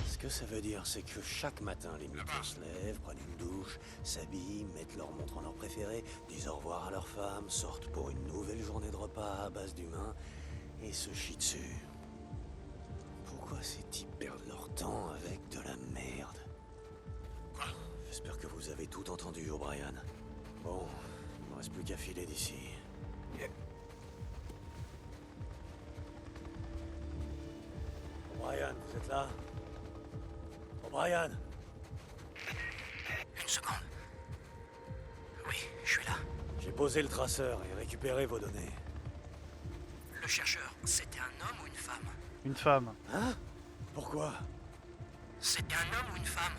Ce que ça veut dire, c'est que chaque matin, les mutants se lèvent, prennent une douche, s'habillent, mettent leur montre en leur préféré, disent au revoir à leur femme, sortent pour une nouvelle journée de repas à base d'humains et se chient dessus. Pourquoi ces types perdent leur temps avec de la merde? Quoi? J'espère que vous avez tout entendu, O'Brien. Bon, il ne me reste plus qu'à filer d'ici. O'Brien, vous êtes là? O'Brien! Une seconde. Oui, je suis là. J'ai posé le traceur et récupéré vos données. Le chercheur, c'était un homme ou une femme? Une femme. Hein? Pourquoi? C'était un homme ou une femme?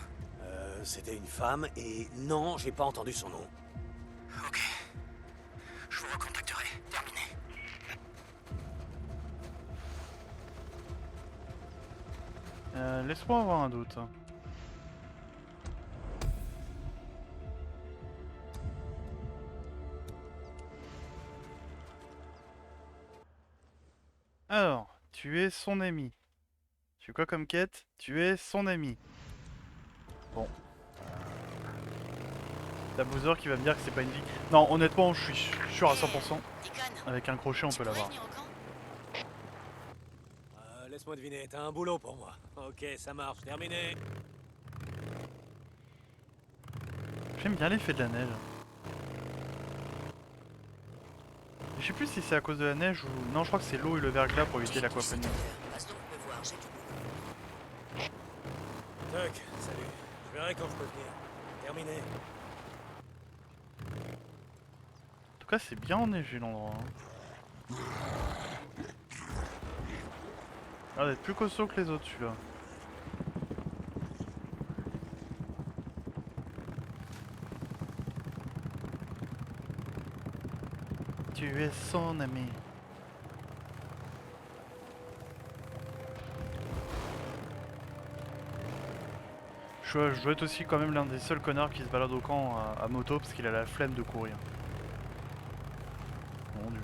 C'était une femme et non, j'ai pas entendu son nom. Ok. Je vous recontacterai. Terminé. Laisse-moi avoir un doute. Alors, tu es son ami. Tu es quoi comme quête? Tu es son ami. Bon. T'as Boozer qui va me dire que c'est pas une vie. Non, honnêtement, je suis sûr à 100%. Avec un crochet, on peut l'avoir. Laisse-moi deviner, t'as un boulot pour moi. Ok, ça marche, terminé. J'aime bien l'effet de la neige. Je sais plus si c'est à cause de la neige ou... Non, je crois que c'est l'eau et le verglas pour éviter l'aquaponie. Passe donc me voir, j'ai du boulot. Tuck, salut. Je verrai quand je peux venir. Terminé. En tout cas, c'est bien enneigé l'endroit. Hein. Il a l'air d'être plus costaud que les autres, celui-là. Tu es son ami. Je dois être aussi quand même l'un des seuls connards qui se balade au camp à moto parce qu'il a la flemme de courir. Mon dieu.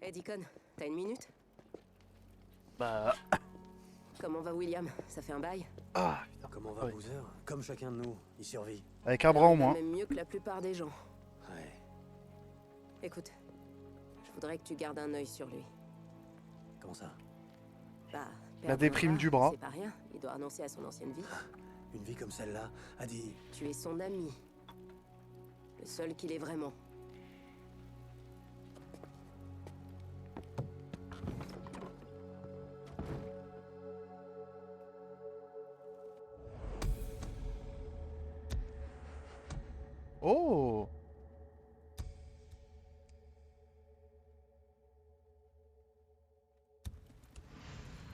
Hey Deacon, t'as une minute? Bah... Comment va William? Ça fait un bail? Ah putain. Comment va Ah oui. Boozer? Comme chacun de nous, il survit. Avec un bras au Il va moins. même mieux que la plupart des gens. Ouais. Écoute, je voudrais que tu gardes un œil sur lui. Comment ça? Bah, La perdre déprime un du bras. C'est pas rien, il doit renoncer à son ancienne vie. Une vie comme celle-là a dit... Tu es son ami. Le seul qu'il est vraiment. Oh!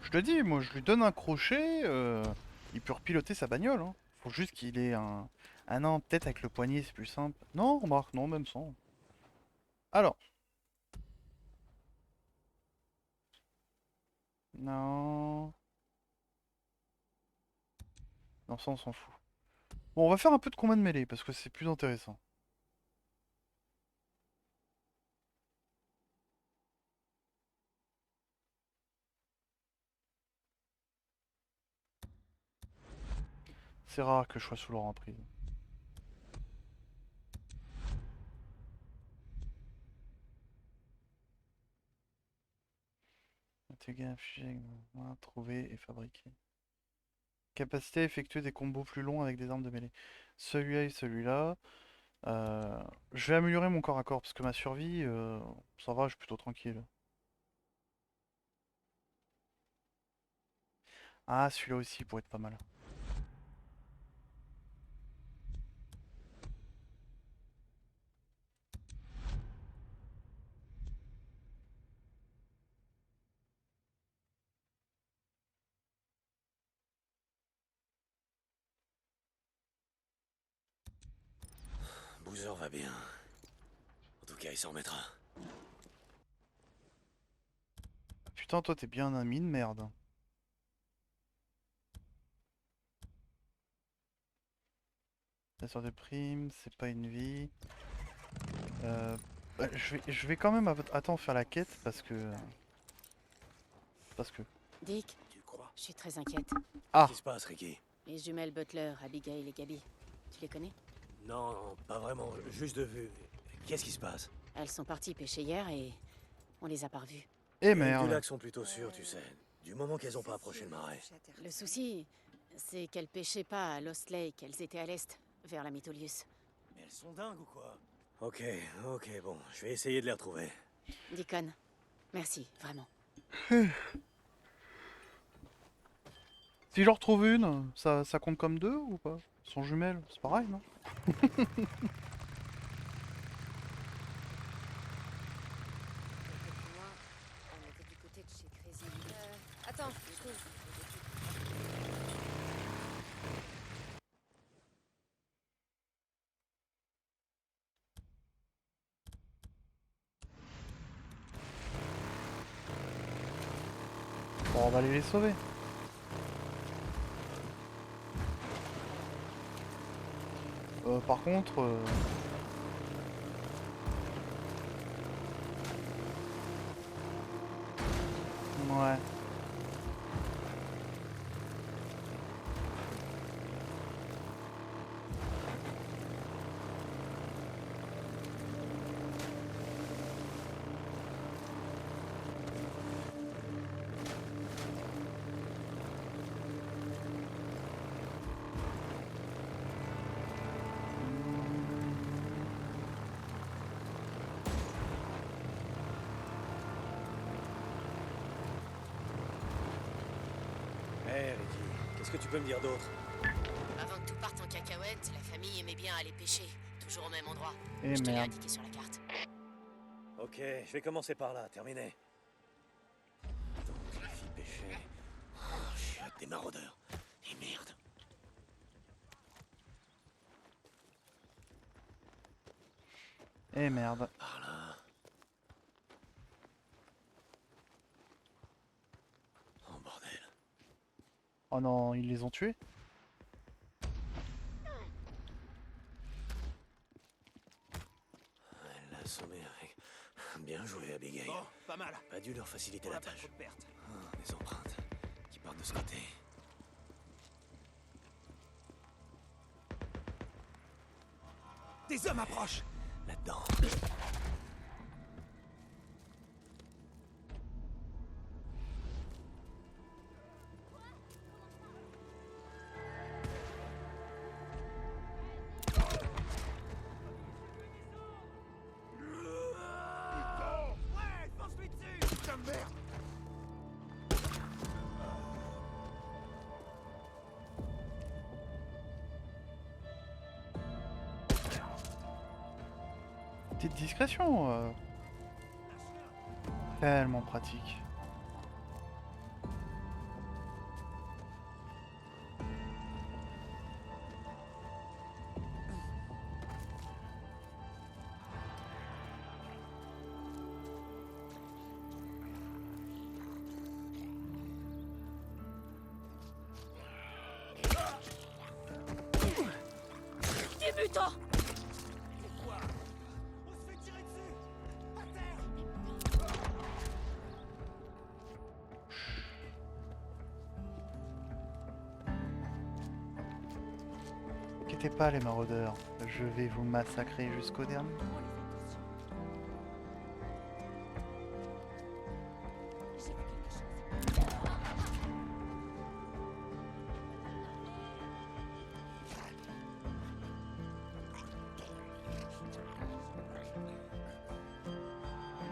Je te dis, moi je lui donne un crochet, il peut repiloter sa bagnole. Hein. Faut juste qu'il ait un... Ah non, peut-être avec le poignet c'est plus simple. Non, remarque, non, même sans. Alors. Non. Non, ça on s'en fout. Bon, on va faire un peu de combat de mêlée parce que c'est plus intéressant. C'est rare que je sois sous leur emprise. Intégrer un fichier avec trouver et fabriquer. Capacité à effectuer des combos plus longs avec des armes de mêlée. Celui-là et celui-là. Je vais améliorer mon corps à corps parce que ma survie, ça va, je suis plutôt tranquille. Ah, celui-là aussi pourrait être pas mal. Boozer va bien. En tout cas, il s'en remettra. Putain, toi t'es bien un ami de merde. Chasseur de primes, c'est pas une vie. Bah, je vais quand même attends faire la quête parce que... Dick, Tu crois? je suis très inquiète. Ah! Qu'est-ce qui se passe, Ricky? Les jumelles Butler, Abigail et Gabi. Tu les connais? Non, non, pas vraiment. Juste de vue. Qu'est-ce qui se passe? Elles sont parties pêcher hier et on les a pas revues. Eh Les du merde! lac sont plutôt sûrs, tu sais. Du moment qu'elles ont pas approché le marais. Le souci, c'est qu'elles pêchaient pas à Lost Lake, elles étaient à l'est, vers la Mytholius. Mais elles sont dingues ou quoi? Ok, ok, bon. Je vais essayer de les retrouver. Deacon, merci, vraiment. Si j'en retrouve une, ça compte comme deux ou pas? Elles sont jumelles, c'est pareil, non? On était du côté de chez Crazy. Attends, je trouve. Bon, on va aller les sauver. Par contre... Ouais. Hé, Ricky, qu'est-ce que tu peux me dire d'autre? Avant que tout parte en cacahuète, la famille aimait bien aller pêcher, toujours au même endroit. Eh Je te l'ai merde. indiqué sur la carte. Ok, je vais commencer par là, terminé. Donc, la fille pêchait. Oh, chiant. des maraudeurs. Et merde. Eh merde. Par là. Oh bordel. Oh non, ils les ont tués? Elle l'a assommé avec... Bien joué, Abigail. Bon, pas mal. Pas dû leur faciliter On la a pas tâche. trop de pertes. Ah, les empreintes qui partent de ce côté. Des hommes approchent. Là-dedans. Ouais, fonce-lui dessus. Putain de merde. Petite discrétion. Tellement pratique. Débutant! Quoi? On se fait tirer dessus! À terre! Inquiétez pas les maraudeurs, je vais vous massacrer jusqu'au dernier.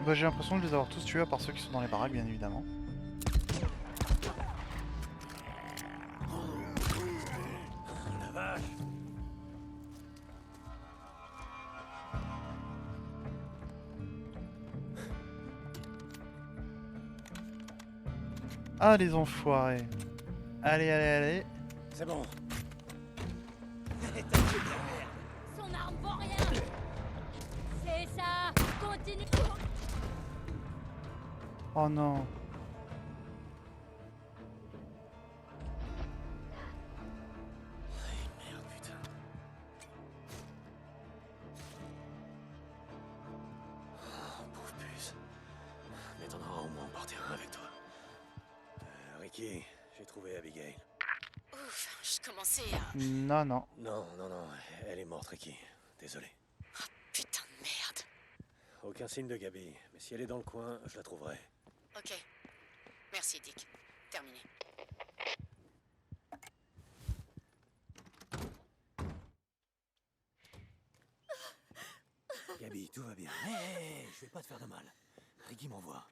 Bah, j'ai l'impression de les avoir tous tués à part ceux qui sont dans les baraques bien évidemment. La vache! Ah les enfoirés. Allez, allez, allez. C'est bon. Son arme vaut rien. C'est ça. Continue. Oh non. Merde, putain. Oh, pauvre puce. Mais t'en auras au moins emporté un avec toi. Ricky, j'ai trouvé Abigail. Ouf, je commençais à... Non, non. Non, non, non, elle est morte, Ricky. Désolé. Putain de merde. Aucun signe de Gabi, mais si elle est dans le coin, je la trouverai. Ok. Merci, Dick. Terminé. Gabi, tout va bien. Hé, je vais pas te faire de mal. Ricky m'envoie.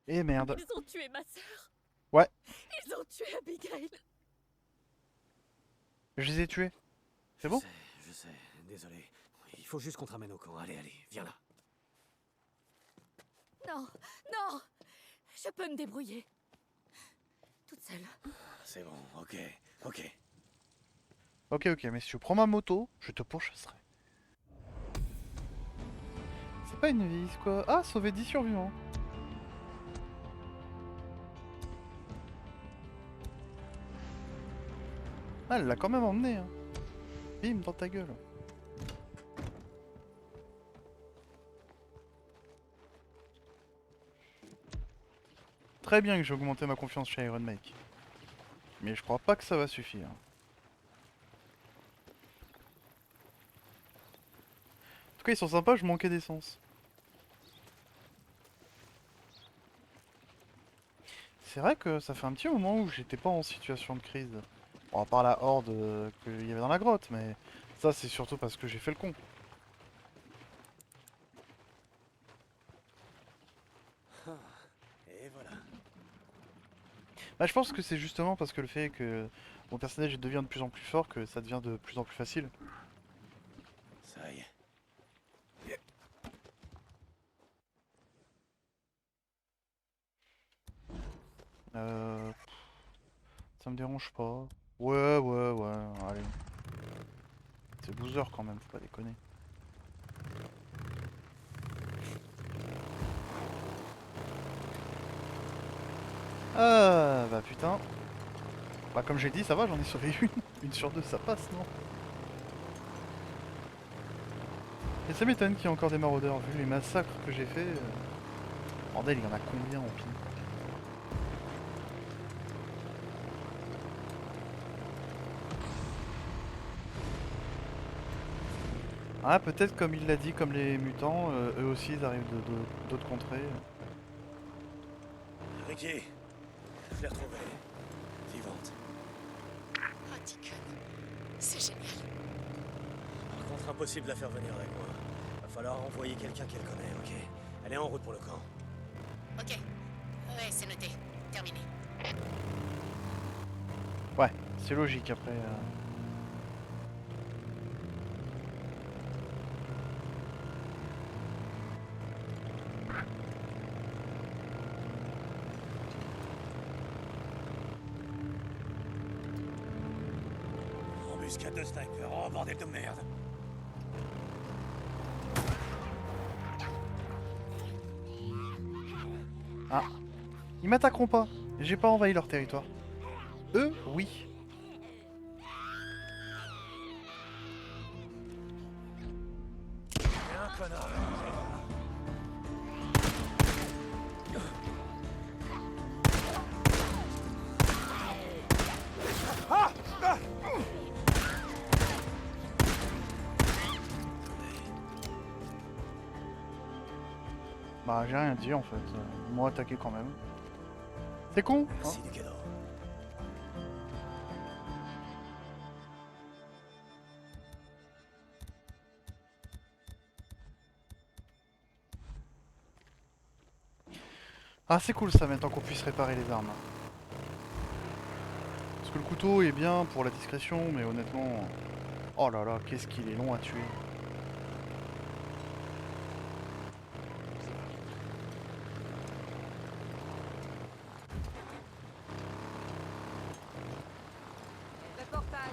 Et merde. Ils ont tué ma sœur. Ouais, Ils ont tué Abigail. je les ai tués. C'est bon? Je sais, désolé. Il faut juste qu'on te ramène au camp. Allez, allez, viens là. Non, non. Je peux me débrouiller. Toute seule. C'est bon, ok, ok. Ok, ok, mais si tu prends ma moto, je te pourchasserai. C'est pas une vis, quoi. Ah, sauver 10 survivants. Ah, elle l'a quand même emmené, hein. Bim, dans ta gueule. Très bien que j'ai augmenté ma confiance chez Iron Mike. Mais je crois pas que ça va suffire. En tout cas, ils sont sympas, je manquais d'essence. C'est vrai que ça fait un petit moment où j'étais pas en situation de crise. Bon, à part la horde qu'il y avait dans la grotte, mais ça c'est surtout parce que j'ai fait le con. Et voilà. Bah, je pense que c'est justement parce que le fait que mon personnage devient de plus en plus fort que ça devient de plus en plus facile. Ça y est. Ça me dérange pas. Ouais, allez. C'est Boozer quand même, faut pas déconner. Ah bah putain. Bah comme j'ai dit, ça va, j'en ai sauvé une. Une sur deux, ça passe, non? Et ça m'étonne qu'il y ait encore des maraudeurs, vu les massacres que j'ai fait. Bordel, il y en a combien en pile? Ah, peut-être comme il l'a dit, comme les mutants, eux aussi ils arrivent d'autres contrées. Ricky, je l'ai retrouvée. Vivante. Oh, Deacon. C'est génial. Par contre, impossible de la faire venir avec moi. Va falloir envoyer quelqu'un qu'elle connaît, ok? Elle est en route pour le camp. Ok. Ouais, c'est noté. Terminé. Ouais, c'est logique après. Embuscade de sniper, oh bordel de merde! Ah, ils m'attaqueront pas. J'ai pas envahi leur territoire. Eux, oui. T'es un connard! Bah j'ai rien dit en fait. Ils m'ont attaqué quand même. C'est con, hein. Merci du cadeau. Ah c'est cool ça maintenant qu'on puisse réparer les armes. Parce que le couteau est bien pour la discrétion, mais honnêtement... Oh là là, qu'est-ce qu'il est long à tuer. Le portail.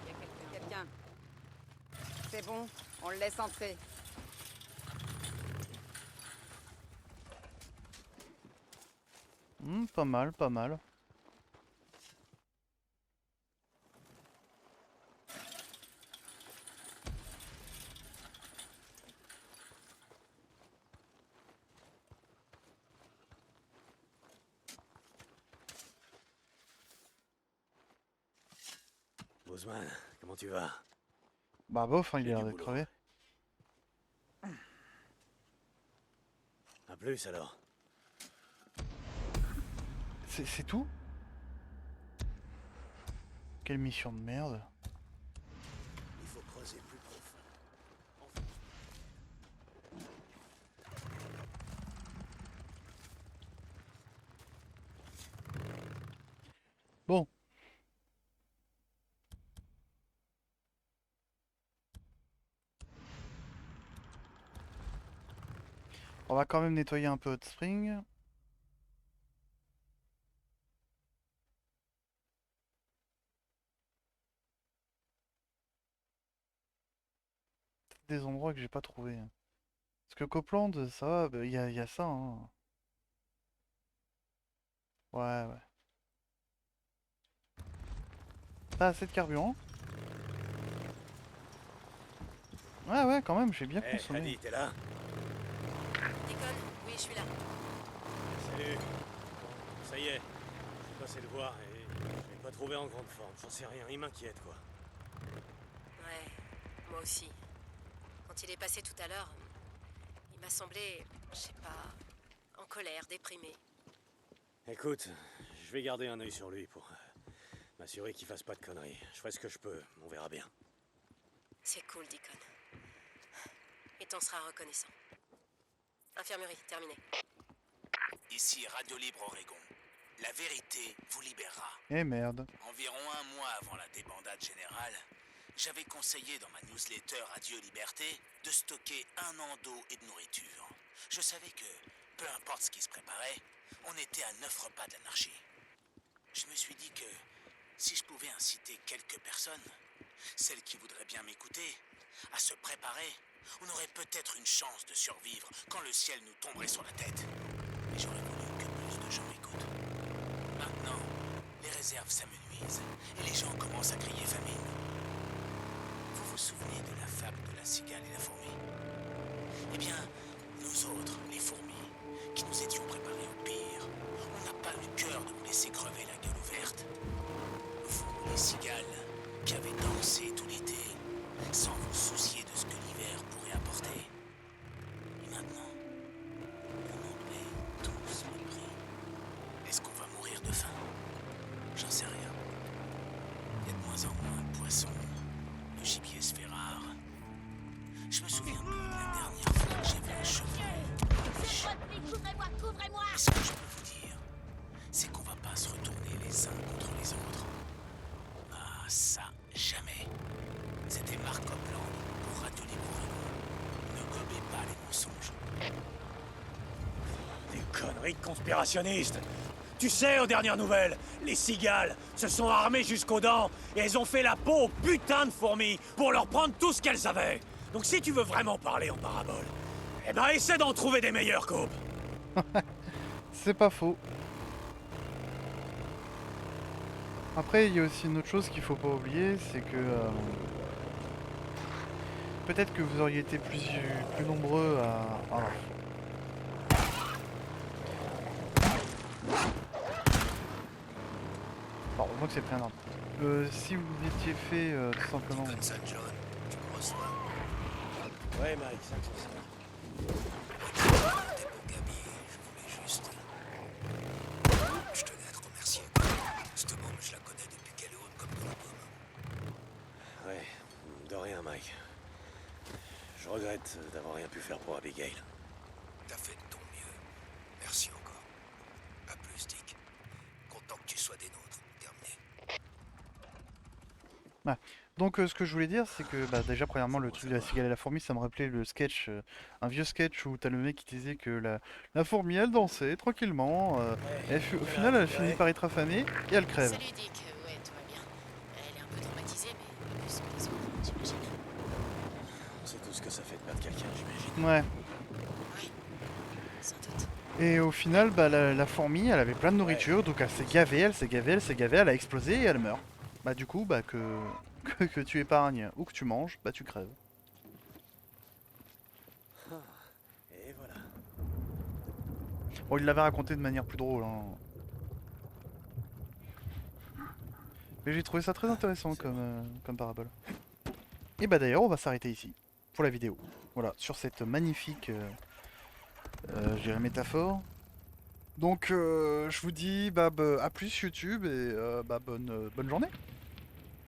Il y a quelqu'un. C'est bon, on le laisse entrer. Pas mal, pas mal. Bozeman, comment tu vas? Bah bof, hein, il J'ai a l'air du de boulot. crever. À plus alors. C'est tout? Quelle mission de merde. Il faut creuser plus profond. Bon. On va quand même nettoyer un peu Hot Spring. Des endroits que j'ai pas trouvé. Parce que Copland, ça va, bah, y a ça. Hein. Ouais. T'as assez de carburant? Ouais, quand même, j'ai bien Hé, consommé. Annie, t'es là? Deacon, oui, je suis là. Salut. Bon, ça y est. J'ai passé le voir et je l'ai pas trouvé en grande forme. J'en sais rien, il m'inquiète quoi. Ouais, moi aussi. Quand il est passé tout à l'heure, il m'a semblé, je sais pas, en colère, déprimé. Écoute, je vais garder un œil sur lui pour m'assurer qu'il fasse pas de conneries. Je ferai ce que je peux, on verra bien. C'est cool, Deacon. Et t'en seras reconnaissant. Infirmerie, terminé. Ici Radio Libre Oregon. La vérité vous libérera. Eh merde. Environ un mois avant la débandade générale, j'avais conseillé dans ma newsletter Radio Liberté de stocker 1 an d'eau et de nourriture. Je savais que, peu importe ce qui se préparait, on était à 9 repas de l'anarchie. pouvez inciter quelques personnes, celles qui voudraient bien m'écouter, à se préparer, on aurait peut-être une chance de survivre quand le ciel nous tomberait sur la tête. Et j'aurais voulu que plus de gens m'écoutent. Maintenant, les réserves s'amenuisent et les gens commencent à crier famine. Vous vous souvenez de la fable de la cigale et la fourmi? Eh bien, nous autres, les fourmis, qui nous étions préparés au pire, on n'a pas eu le cœur de nous laisser crever la gueule ouverte. Vous, les cigales, qui avez dansé tout l'été, sans vous soucier de ce que l'hiver pourrait apporter. Et maintenant, on en paie tous le prix. Est-ce qu'on va mourir de faim? J'en sais rien. Il y a de moins en moins de poissons. Le gibier se fait rare. Je me souviens plus de la dernière fois que j'ai vu un chevreuil. Couvrez-moi, couvrez-moi! Et ce que je peux vous dire, c'est qu'on va pas se retourner les uns contre les autres. Ah, ça, jamais. C'était Mark Copland pour Radio Libre. Ne gobez pas les mensonges. Des conneries de conspirationnistes. Tu sais, aux dernières nouvelles, les cigales se sont armées jusqu'aux dents et elles ont fait la peau aux putains de fourmis pour leur prendre tout ce qu'elles avaient. Donc si tu veux vraiment parler en parabole, eh ben essaie d'en trouver des meilleurs, Cope. C'est pas faux. Après, il y a aussi une autre chose qu'il faut pas oublier, c'est que peut-être que vous auriez été plus nombreux à... Voilà. Bon, heureusement que c'est pris un arbre. Si vous étiez fait tout simplement... Johnson, John, tu me reçois? Ouais, Mike, ça te ça. T'es beau Gabi, je voulais juste... Je tenais à te remercier. Cette môme, je la connais depuis qu'elle est haute comme de la pomme. Ouais, de rien, Mike. Je regrette d'avoir rien pu faire pour Abigail. T'as fait de ton mieux. Merci encore. À plus, Dick. Content que tu sois des nôtres. Terminé. Ouais. Donc ce que je voulais dire, c'est que bah, déjà premièrement le truc de la cigale et la fourmi, ça me rappelait le sketch, un vieux sketch où t'as le mec qui disait que la fourmi elle dansait tranquillement, au final elle finit par être affamée et elle crève. Salut Dick, ouais, tout va bien. Elle est un peu traumatisée, mais plus que les autres, j'imagine. C'est tout ce que ça fait de perdre quelqu'un, j'imagine. Ouais. Oui, sans doute. Et au final, bah, la fourmi, elle avait plein de nourriture, donc elle s'est gavée, elle a explosé et elle meurt. Bah du coup, bah que tu épargnes ou que tu manges, bah tu crèves. Et voilà. Bon, il l'avait raconté de manière plus drôle, hein. Mais j'ai trouvé ça très intéressant comme parabole. Et bah d'ailleurs, on va s'arrêter ici, pour la vidéo. Voilà, sur cette magnifique, je dirais métaphore. Donc, je vous dis à plus YouTube et bonne journée.